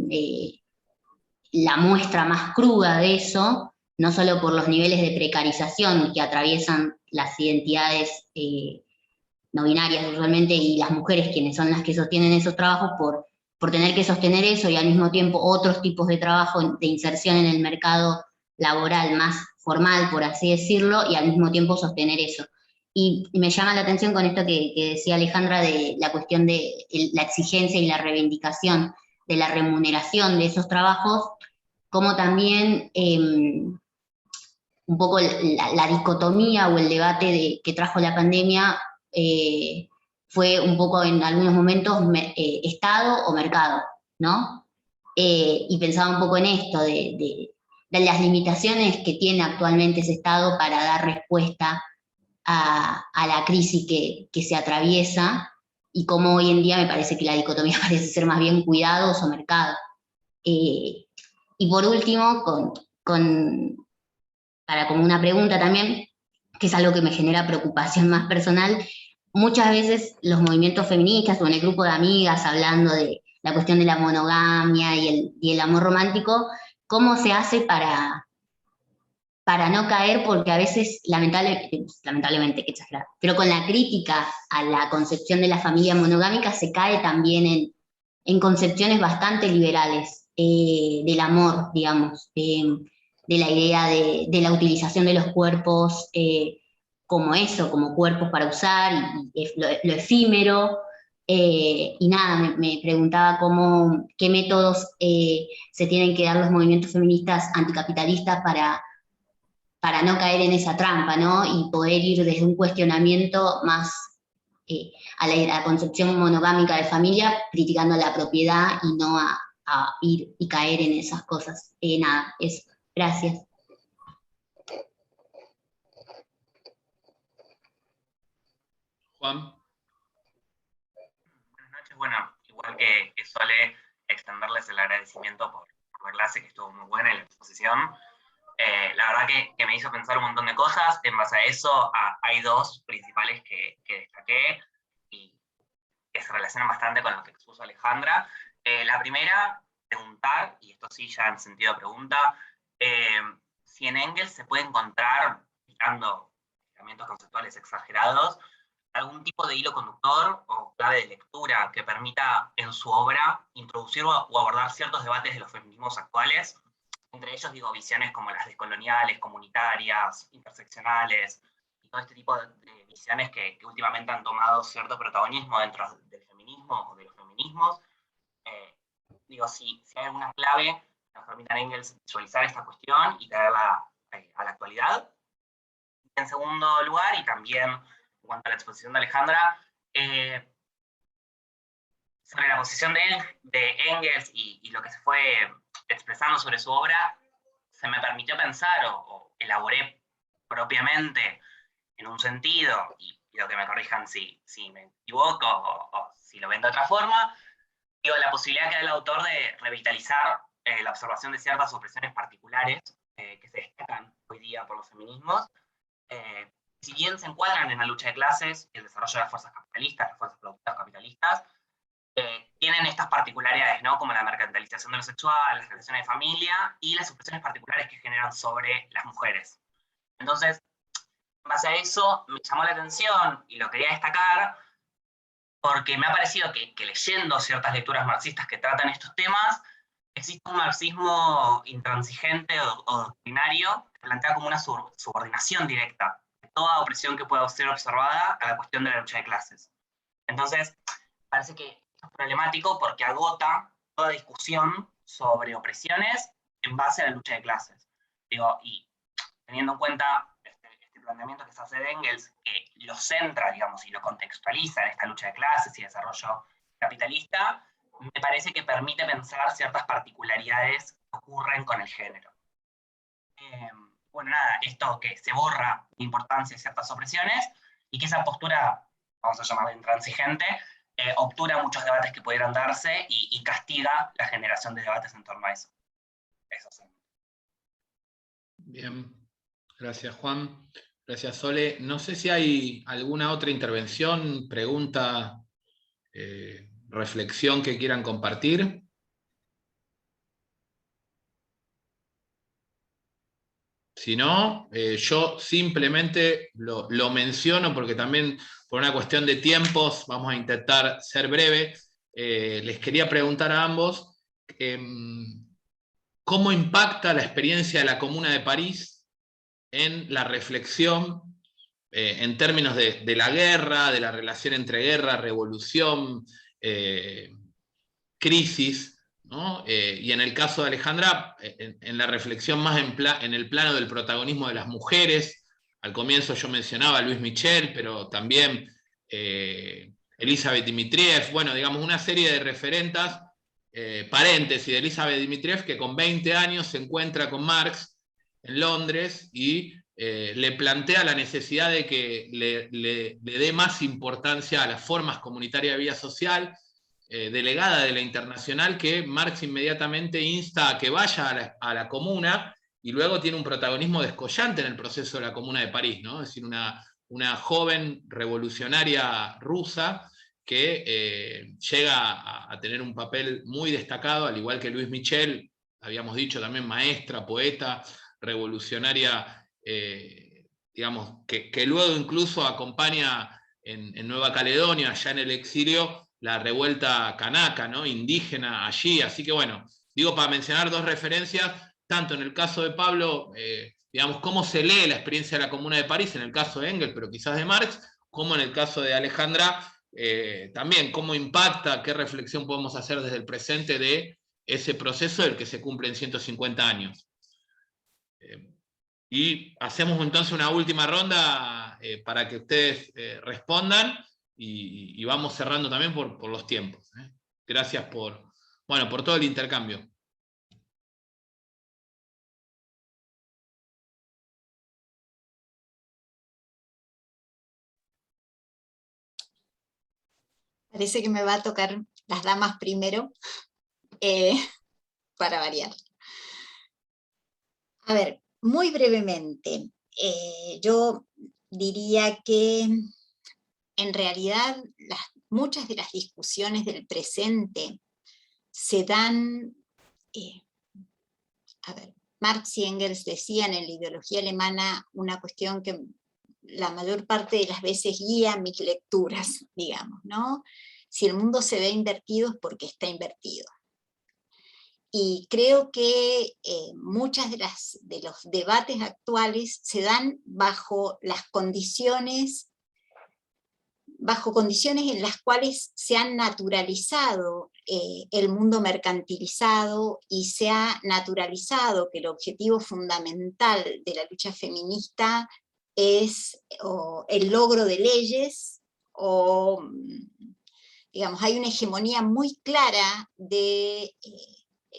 la muestra más cruda de eso, no solo por los niveles de precarización que atraviesan las identidades no binarias usualmente y las mujeres, quienes son las que sostienen esos trabajos, por tener que sostener eso y al mismo tiempo otros tipos de trabajo de inserción en el mercado laboral más formal, por así decirlo, y al mismo tiempo sostener eso. Y me llama la atención con esto que decía Alejandra de la cuestión de la exigencia y la reivindicación de la remuneración de esos trabajos, como también un poco la dicotomía o el debate que trajo la pandemia fue un poco en algunos momentos Estado o mercado, ¿no? Y pensaba un poco en esto, de las limitaciones que tiene actualmente ese Estado para dar respuesta a la crisis que se atraviesa, y cómo hoy en día me parece que la dicotomía parece ser más bien cuidados o mercado. Y por último, para como una pregunta también, que es algo que me genera preocupación más personal, muchas veces los movimientos feministas o en el grupo de amigas hablando de la cuestión de la monogamia y el amor romántico, ¿cómo se hace para no caer? Porque a veces, lamentablemente, que exagerar, pero con la crítica a la concepción de la familia monogámica se cae también en concepciones bastante liberales del amor, digamos, de la idea de la utilización de los cuerpos como eso, como cuerpos para usar, y lo efímero. Y nada, me preguntaba qué métodos se tienen que dar los movimientos feministas anticapitalistas para no caer en esa trampa, ¿no? Y poder ir desde un cuestionamiento más a la concepción monogámica de familia, criticando la propiedad y no a ir y caer en esas cosas. Nada, eso. Gracias. Juan. Buenas noches. Bueno, igual que Sole, extenderles el agradecimiento por la clase, que estuvo muy buena, y la exposición. La verdad que me hizo pensar un montón de cosas. En base a eso, hay dos principales que destaqué, y que se relacionan bastante con lo que expuso Alejandra. La primera, preguntar, y esto sí ya en sentido de pregunta, si en Engels se puede encontrar, dando elementos conceptuales exagerados, algún tipo de hilo conductor o clave de lectura que permita en su obra introducir o abordar ciertos debates de los feminismos actuales. Entre ellos digo visiones como las descoloniales, comunitarias, interseccionales, y todo este tipo de visiones que últimamente han tomado cierto protagonismo dentro del feminismo o de los feminismos. Digo, si hay alguna clave que nos permita a Engels visualizar esta cuestión y traerla a la actualidad. En segundo lugar, y también en cuanto a la exposición de Alejandra, sobre la posición de Engels y lo que se fue expresando sobre su obra, se me permitió pensar o elaboré propiamente en un sentido, y pido que me corrijan si me equivoco o si lo ven de otra forma, digo, la posibilidad que da el autor de revitalizar la observación de ciertas opresiones particulares que se destacan hoy día por los feminismos, si bien se encuadran en la lucha de clases y el desarrollo de las fuerzas capitalistas, las fuerzas productivas capitalistas, tienen estas particularidades, ¿no? Como la mercantilización de lo sexual, las relaciones de familia y las opresiones particulares que generan sobre las mujeres. Entonces, en base a eso, me llamó la atención y lo quería destacar porque me ha parecido que leyendo ciertas lecturas marxistas que tratan estos temas, existe un marxismo intransigente o doctrinario que plantea como una subordinación directa de toda opresión que pueda ser observada a la cuestión de la lucha de clases. Entonces, parece que esto es problemático porque agota toda discusión sobre opresiones en base a la lucha de clases. Digo, y teniendo en cuenta este planteamiento que se hace de Engels, que lo centra, digamos, y lo contextualiza en esta lucha de clases y desarrollo capitalista, me parece que permite pensar ciertas particularidades que ocurren con el género. Bueno, nada, esto que se borra la importancia de ciertas opresiones y que esa postura, vamos a llamarla intransigente, obtura muchos debates que pudieran darse y castiga la generación de debates en torno a eso. Eso sí. Bien, gracias Juan, gracias Sole. No sé si hay alguna otra intervención, pregunta, reflexión que quieran compartir. Si no, yo simplemente lo menciono porque también por una cuestión de tiempos vamos a intentar ser breve. Les quería preguntar a ambos cómo impacta la experiencia de la Comuna de París en la reflexión en términos de la guerra, de la relación entre guerra, revolución, crisis, ¿no? Y en el caso de Alejandra, en la reflexión más en el plano del protagonismo de las mujeres. Al comienzo yo mencionaba a Louise Michel, pero también Elizabeth Dimitrieff, bueno, digamos una serie de referentas, paréntesis de Elizabeth Dimitrieff, que con 20 años se encuentra con Marx en Londres y le plantea la necesidad de que le dé más importancia a las formas comunitarias de vida social, delegada de la Internacional, que Marx inmediatamente insta a que vaya a la Comuna y luego tiene un protagonismo descollante en el proceso de la Comuna de París, ¿no? Es decir, una joven revolucionaria rusa que llega a tener un papel muy destacado, al igual que Louise Michel, habíamos dicho también maestra, poeta, revolucionaria, digamos, que luego incluso acompaña en Nueva Caledonia, allá en el exilio, la revuelta kanaka, ¿no? Indígena allí. Así que bueno, digo para mencionar dos referencias, tanto en el caso de Pablo, digamos, cómo se lee la experiencia de la Comuna de París, en el caso de Engels, pero quizás de Marx, como en el caso de Alejandra, también cómo impacta, qué reflexión podemos hacer desde el presente de ese proceso del que se cumplen 150 años. Y hacemos entonces una última ronda para que ustedes respondan y vamos cerrando también por los tiempos. Gracias por todo el intercambio. Parece que me va a tocar las damas primero, para variar. A ver, muy brevemente, yo diría que en realidad muchas de las discusiones del presente se dan, Marx y Engels decían en la ideología alemana una cuestión que la mayor parte de las veces guía mis lecturas, digamos, ¿no? Si el mundo se ve invertido es porque está invertido. Y creo que muchas de los debates actuales se dan bajo condiciones en las cuales se han naturalizado el mundo mercantilizado, y se ha naturalizado que el objetivo fundamental de la lucha feminista es el logro de leyes, o digamos, hay una hegemonía muy clara de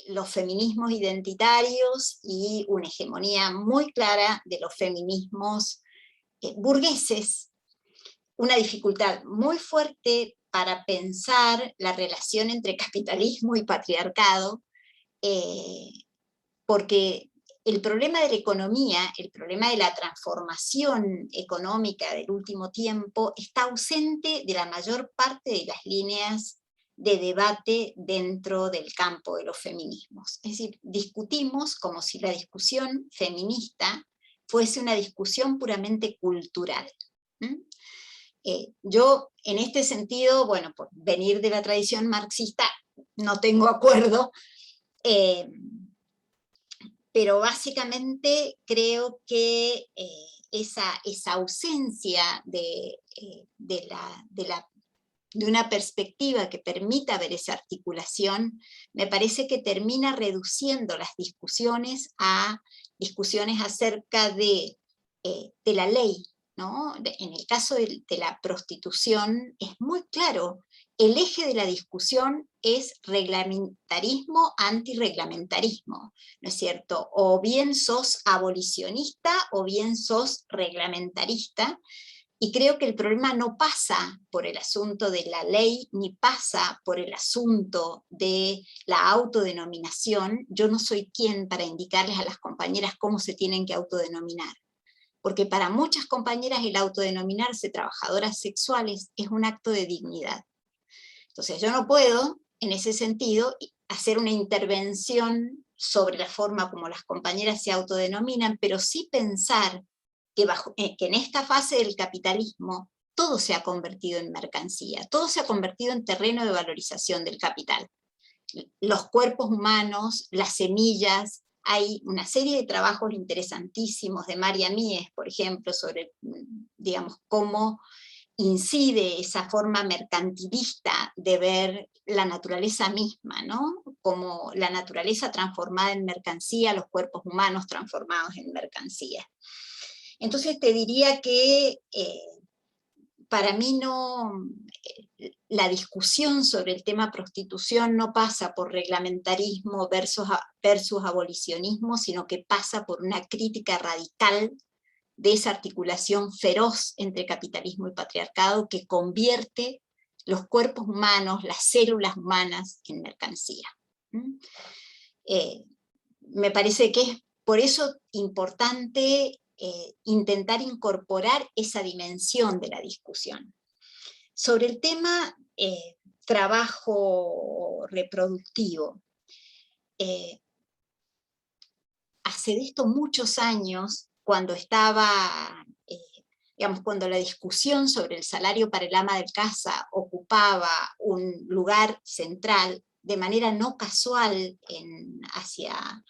los feminismos identitarios y una hegemonía muy clara de los feminismos burgueses. Una dificultad muy fuerte para pensar la relación entre capitalismo y patriarcado, porque el problema de la economía, el problema de la transformación económica del último tiempo, está ausente de la mayor parte de las líneas de debate dentro del campo de los feminismos. Es decir, discutimos como si la discusión feminista fuese una discusión puramente cultural. Yo, en este sentido, bueno, por venir de la tradición marxista, no tengo acuerdo, pero básicamente creo que esa ausencia de una perspectiva que permita ver esa articulación, me parece que termina reduciendo las discusiones a discusiones acerca de la ley, ¿no? En el caso de la prostitución es muy claro, el eje de la discusión es reglamentarismo, antirreglamentarismo, ¿no es cierto? O bien sos abolicionista o bien sos reglamentarista, y creo que el problema no pasa por el asunto de la ley, ni pasa por el asunto de la autodenominación. Yo no soy quien para indicarles a las compañeras cómo se tienen que autodenominar, porque para muchas compañeras el autodenominarse trabajadoras sexuales es un acto de dignidad. Entonces yo no puedo, en ese sentido, hacer una intervención sobre la forma como las compañeras se autodenominan, pero sí pensar que en esta fase del capitalismo todo se ha convertido en mercancía, todo se ha convertido en terreno de valorización del capital. Los cuerpos humanos, las semillas, hay una serie de trabajos interesantísimos de María Mies, por ejemplo, sobre, digamos, cómo incide esa forma mercantilista de ver la naturaleza misma, ¿no? Como la naturaleza transformada en mercancía, los cuerpos humanos transformados en mercancía. Entonces te diría que para mí la discusión sobre el tema prostitución no pasa por reglamentarismo versus abolicionismo, sino que pasa por una crítica radical de esa articulación feroz entre capitalismo y patriarcado que convierte los cuerpos humanos, las células humanas en mercancía. Me parece que es por eso importante intentar incorporar esa dimensión de la discusión. Sobre el tema trabajo reproductivo, hace de esto muchos años, cuando cuando la discusión sobre el salario para el ama de casa ocupaba un lugar central, de manera no casual hacia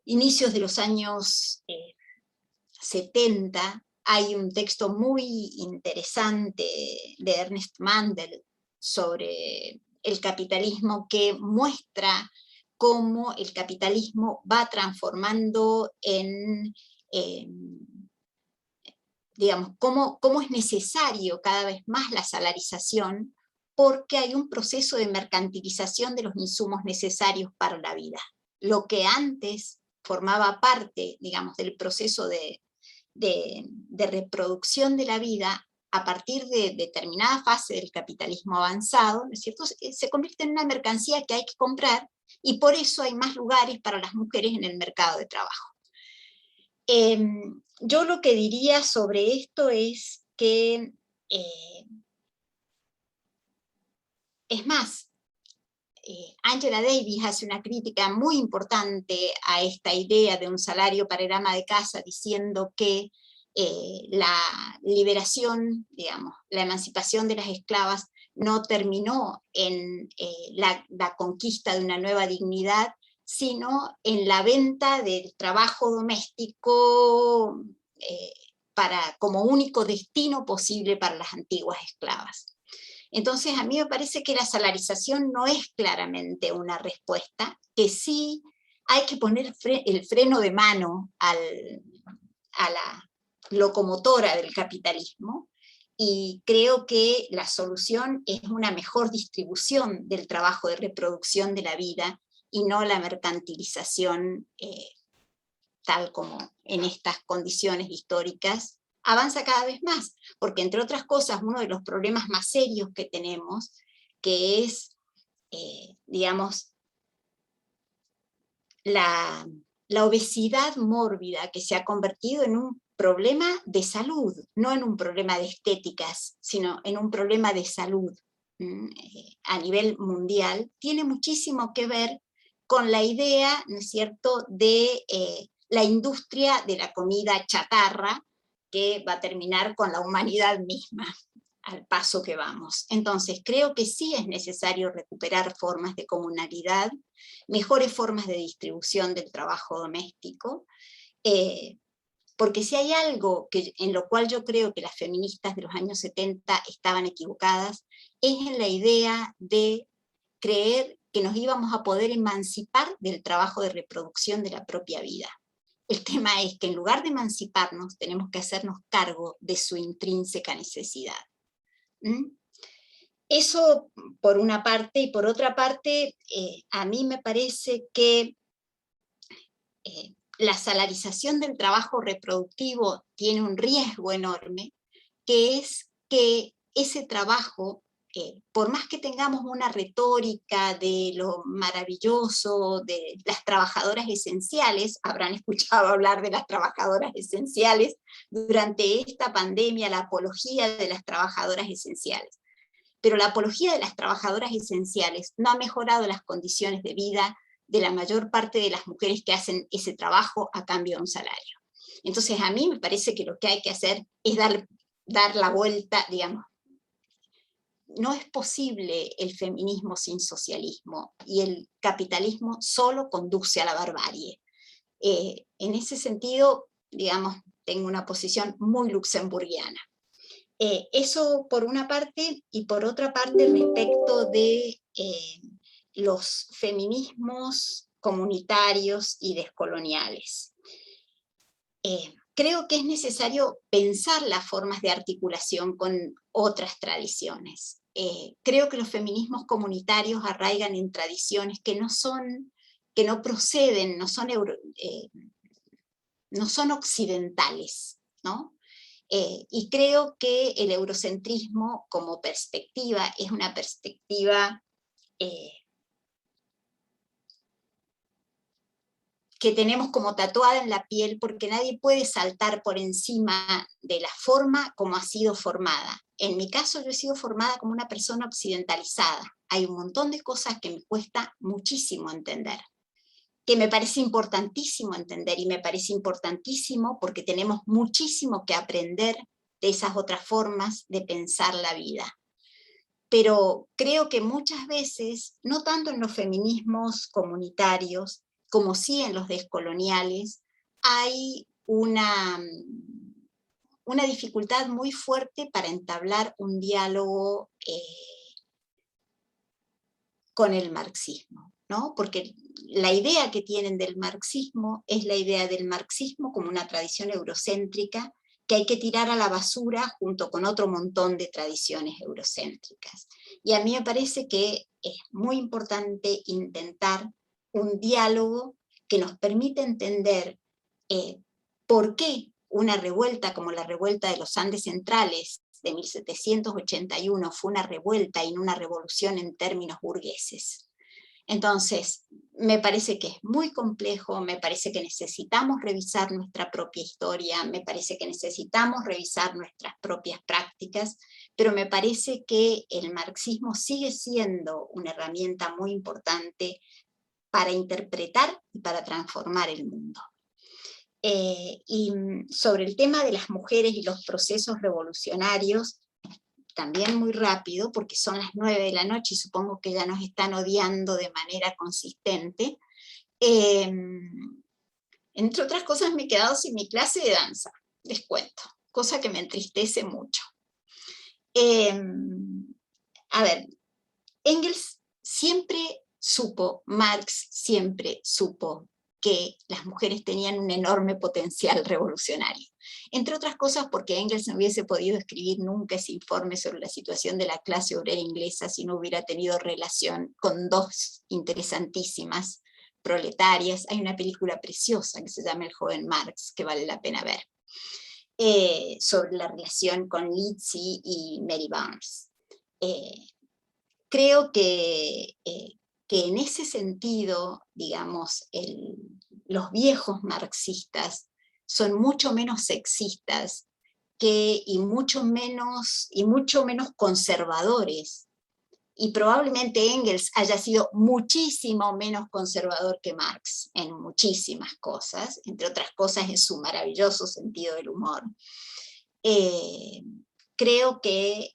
inicios de los años 70, hay un texto muy interesante de Ernest Mandel sobre el capitalismo que muestra cómo el capitalismo va transformando digamos, cómo es necesario cada vez más la salarización, porque hay un proceso de mercantilización de los insumos necesarios para la vida. Lo que antes formaba parte, digamos, del proceso de reproducción de la vida, a partir de determinada fase del capitalismo avanzado, ¿no es cierto?, se convierte en una mercancía que hay que comprar, y por eso hay más lugares para las mujeres en el mercado de trabajo. Yo lo que diría sobre esto es que Es más, Angela Davis hace una crítica muy importante a esta idea de un salario para el ama de casa, diciendo que la liberación, digamos, la emancipación de las esclavas no terminó en la conquista de una nueva dignidad, sino en la venta del trabajo doméstico como único destino posible para las antiguas esclavas. Entonces, a mí me parece que la salarización no es claramente una respuesta, que sí hay que poner el freno de mano a la locomotora del capitalismo, y creo que la solución es una mejor distribución del trabajo de reproducción de la vida y no la mercantilización tal como en estas condiciones históricas avanza cada vez más, porque entre otras cosas uno de los problemas más serios que tenemos, que es, digamos, la obesidad mórbida, que se ha convertido en un problema de salud, no en un problema de estéticas, sino en un problema de salud a nivel mundial, tiene muchísimo que ver con la idea, ¿no es cierto?, de la industria de la comida chatarra, que va a terminar con la humanidad misma, al paso que vamos. Entonces, creo que sí es necesario recuperar formas de comunalidad, mejores formas de distribución del trabajo doméstico, porque si hay algo en lo cual yo creo que las feministas de los años 70 estaban equivocadas, es en la idea de creer que nos íbamos a poder emancipar del trabajo de reproducción de la propia vida. El tema es que en lugar de emanciparnos, tenemos que hacernos cargo de su intrínseca necesidad. Eso por una parte, y por otra parte, a mí me parece que la salarización del trabajo reproductivo tiene un riesgo enorme, que es que ese trabajo, por más que tengamos una retórica de lo maravilloso de las trabajadoras esenciales, habrán escuchado hablar de las trabajadoras esenciales durante esta pandemia, la apología de las trabajadoras esenciales. Pero la apología de las trabajadoras esenciales no ha mejorado las condiciones de vida de la mayor parte de las mujeres que hacen ese trabajo a cambio de un salario. Entonces a mí me parece que lo que hay que hacer es dar la vuelta, digamos. No es posible el feminismo sin socialismo, y el capitalismo solo conduce a la barbarie. En ese sentido, digamos, tengo una posición muy luxemburguiana. Eso por una parte, y por otra parte respecto de los feminismos comunitarios y descoloniales. Creo que es necesario pensar las formas de articulación con otras tradiciones. Creo que los feminismos comunitarios arraigan en tradiciones que no proceden, no son occidentales, ¿no? Y creo que el eurocentrismo como perspectiva es una perspectiva que tenemos como tatuada en la piel, porque nadie puede saltar por encima de la forma como ha sido formada. En mi caso, yo he sido formada como una persona occidentalizada. Hay un montón de cosas que me cuesta muchísimo entender, que me parece importantísimo entender, y me parece importantísimo porque tenemos muchísimo que aprender de esas otras formas de pensar la vida. Pero creo que muchas veces, no tanto en los feminismos comunitarios, como sí en los descoloniales, hay una dificultad muy fuerte para entablar un diálogo con el marxismo, ¿no? Porque la idea que tienen del marxismo es la idea del marxismo como una tradición eurocéntrica que hay que tirar a la basura junto con otro montón de tradiciones eurocéntricas. Y a mí me parece que es muy importante intentar un diálogo que nos permita entender por qué una revuelta como la revuelta de los Andes Centrales de 1781 fue una revuelta y no una revolución en términos burgueses. Entonces, me parece que es muy complejo, me parece que necesitamos revisar nuestra propia historia, me parece que necesitamos revisar nuestras propias prácticas, pero me parece que el marxismo sigue siendo una herramienta muy importante para interpretar y para transformar el mundo. Y sobre el tema de las mujeres y los procesos revolucionarios, también muy rápido, porque son las 9 de la noche y supongo que ya nos están odiando de manera consistente. Entre otras cosas me he quedado sin mi clase de danza, les cuento, cosa que me entristece mucho. A ver, Engels siempre supo, Marx siempre supo que las mujeres tenían un enorme potencial revolucionario. Entre otras cosas porque Engels no hubiese podido escribir nunca ese informe sobre la situación de la clase obrera inglesa si no hubiera tenido relación con dos interesantísimas proletarias. Hay una película preciosa que se llama El joven Marx, que vale la pena ver, sobre la relación con Lizzie y Mary Barnes. Creo que en ese sentido, digamos, los viejos marxistas son mucho menos sexistas y mucho menos conservadores. Y probablemente Engels haya sido muchísimo menos conservador que Marx en muchísimas cosas, entre otras cosas en su maravilloso sentido del humor. Creo que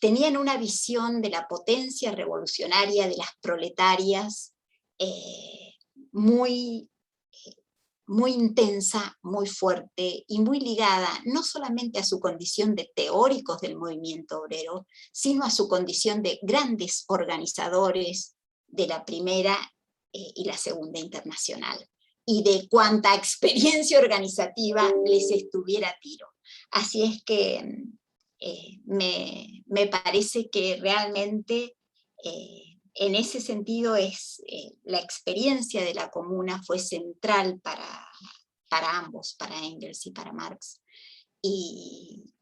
tenían una visión de la potencia revolucionaria de las proletarias muy intensa, muy fuerte y muy ligada no solamente a su condición de teóricos del movimiento obrero, sino a su condición de grandes organizadores de la Primera y la Segunda Internacional, y de cuánta experiencia organizativa les estuviera a tiro. Así es que me parece que realmente en ese sentido la experiencia de la comuna fue central para ambos, para Engels y para Marx, y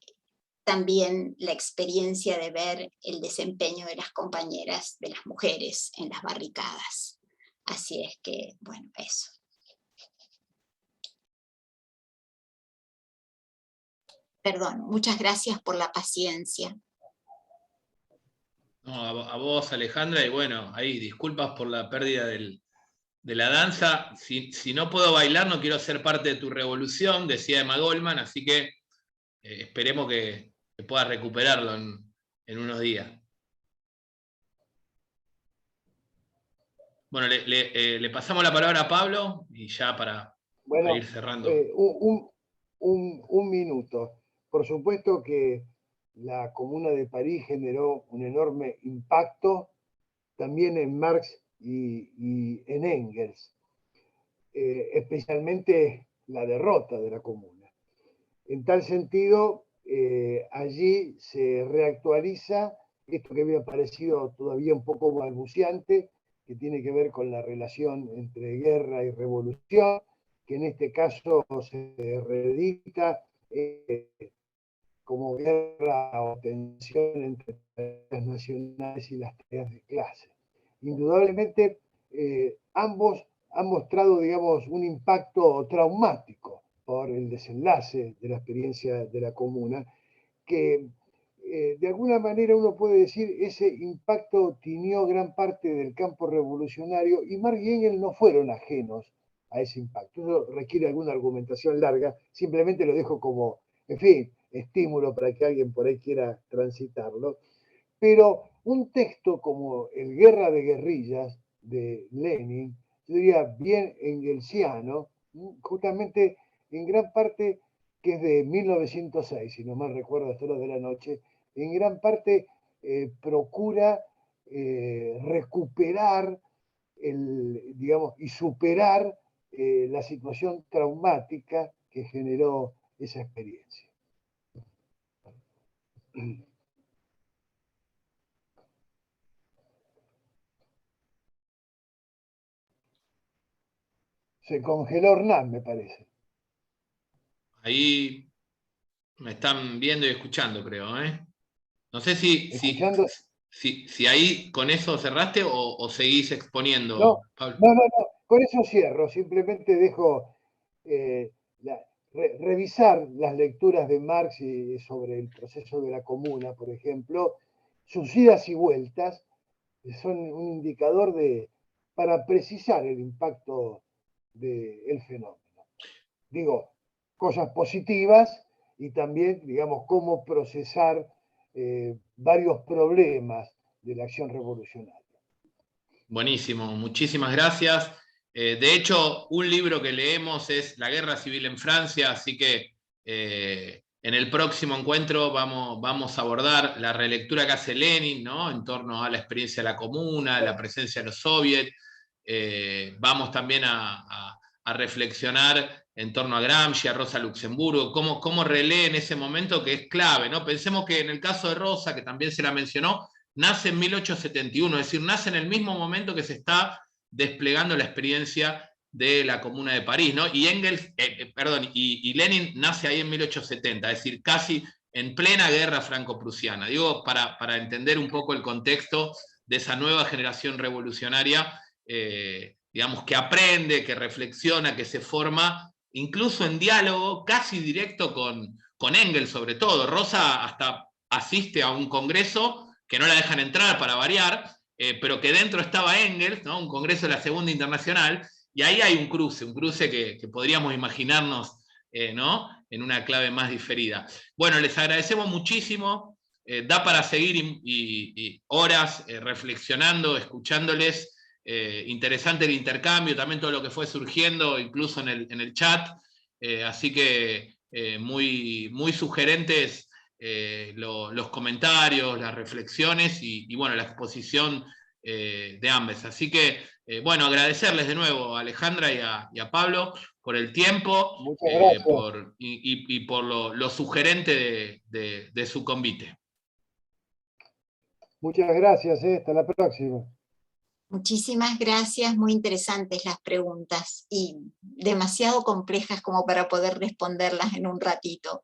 también la experiencia de ver el desempeño de las compañeras, de las mujeres en las barricadas. Así es que, bueno, eso. Perdón, muchas gracias por la paciencia. No, a vos, Alejandra, y bueno, ahí disculpas por la pérdida de la danza. Si no puedo bailar, no quiero ser parte de tu revolución, decía Emma Goldman, así que esperemos que puedas recuperarlo en unos días. Bueno, le pasamos la palabra a Pablo, y ya para ir cerrando. Un minuto. Por supuesto que la Comuna de París generó un enorme impacto también en Marx y en Engels, especialmente la derrota de la Comuna. En tal sentido, allí se reactualiza esto que había parecido todavía un poco balbuciante, que tiene que ver con la relación entre guerra y revolución, que en este caso se reedita como guerra o tensión entre las nacionales y las tareas de clase. Indudablemente, ambos han mostrado, digamos, un impacto traumático por el desenlace de la experiencia de la Comuna, que de alguna manera uno puede decir ese impacto tiñó gran parte del campo revolucionario, y Marx y Engels no fueron ajenos a ese impacto. Eso requiere alguna argumentación larga, simplemente lo dejo como, en fin, estímulo para que alguien por ahí quiera transitarlo. Pero un texto como el Guerra de Guerrillas de Lenin, yo diría bien engelsiano, justamente en gran parte, que es de 1906, si no mal recuerdo, hasta las de la noche, en gran parte procura recuperar digamos, y superar la situación traumática que generó esa experiencia. Se congeló Hernán, me parece. Ahí me están viendo y escuchando, creo, ¿eh? No sé si... ¿Escuchando? si ahí con eso cerraste o seguís exponiendo, No, Pablo. no, con eso cierro, simplemente dejo revisar las lecturas de Marx sobre el proceso de la comuna, por ejemplo, sus idas y vueltas son un indicador para precisar el impacto del fenómeno. Digo, cosas positivas y también, digamos, cómo procesar varios problemas de la acción revolucionaria. Buenísimo, muchísimas gracias. De hecho, un libro que leemos es La Guerra Civil en Francia, así que en el próximo encuentro vamos a abordar la relectura que hace Lenin, ¿no? En torno a la experiencia de la comuna, la presencia de los soviets. Vamos también a reflexionar en torno a Gramsci, a Rosa Luxemburgo, cómo relee en ese momento que es clave, ¿no? Pensemos que en el caso de Rosa, que también se la mencionó, nace en 1871, es decir, nace en el mismo momento que se está desplegando la experiencia de la Comuna de París, ¿no? Y Engels, y Lenin nace ahí en 1870, es decir, casi en plena guerra franco-prusiana. Digo, para entender un poco el contexto de esa nueva generación revolucionaria, digamos, que aprende, que reflexiona, que se forma, incluso en diálogo casi directo con Engels, sobre todo. Rosa hasta asiste a un congreso que no la dejan entrar para variar, pero que dentro estaba Engels, ¿no? Un congreso de la Segunda Internacional, y ahí hay un cruce que podríamos imaginarnos, ¿no? En una clave más diferida. Bueno, les agradecemos muchísimo, da para seguir y horas reflexionando, escuchándoles, interesante el intercambio, también todo lo que fue surgiendo, incluso en el chat, así que muy sugerentes los comentarios, las reflexiones y bueno, la exposición de ambas. Así que, bueno, agradecerles de nuevo a Alejandra y a Pablo por el tiempo y por lo sugerente de su convite. Muchas gracias, hasta la próxima. Muchísimas gracias, muy interesantes las preguntas y demasiado complejas como para poder responderlas en un ratito.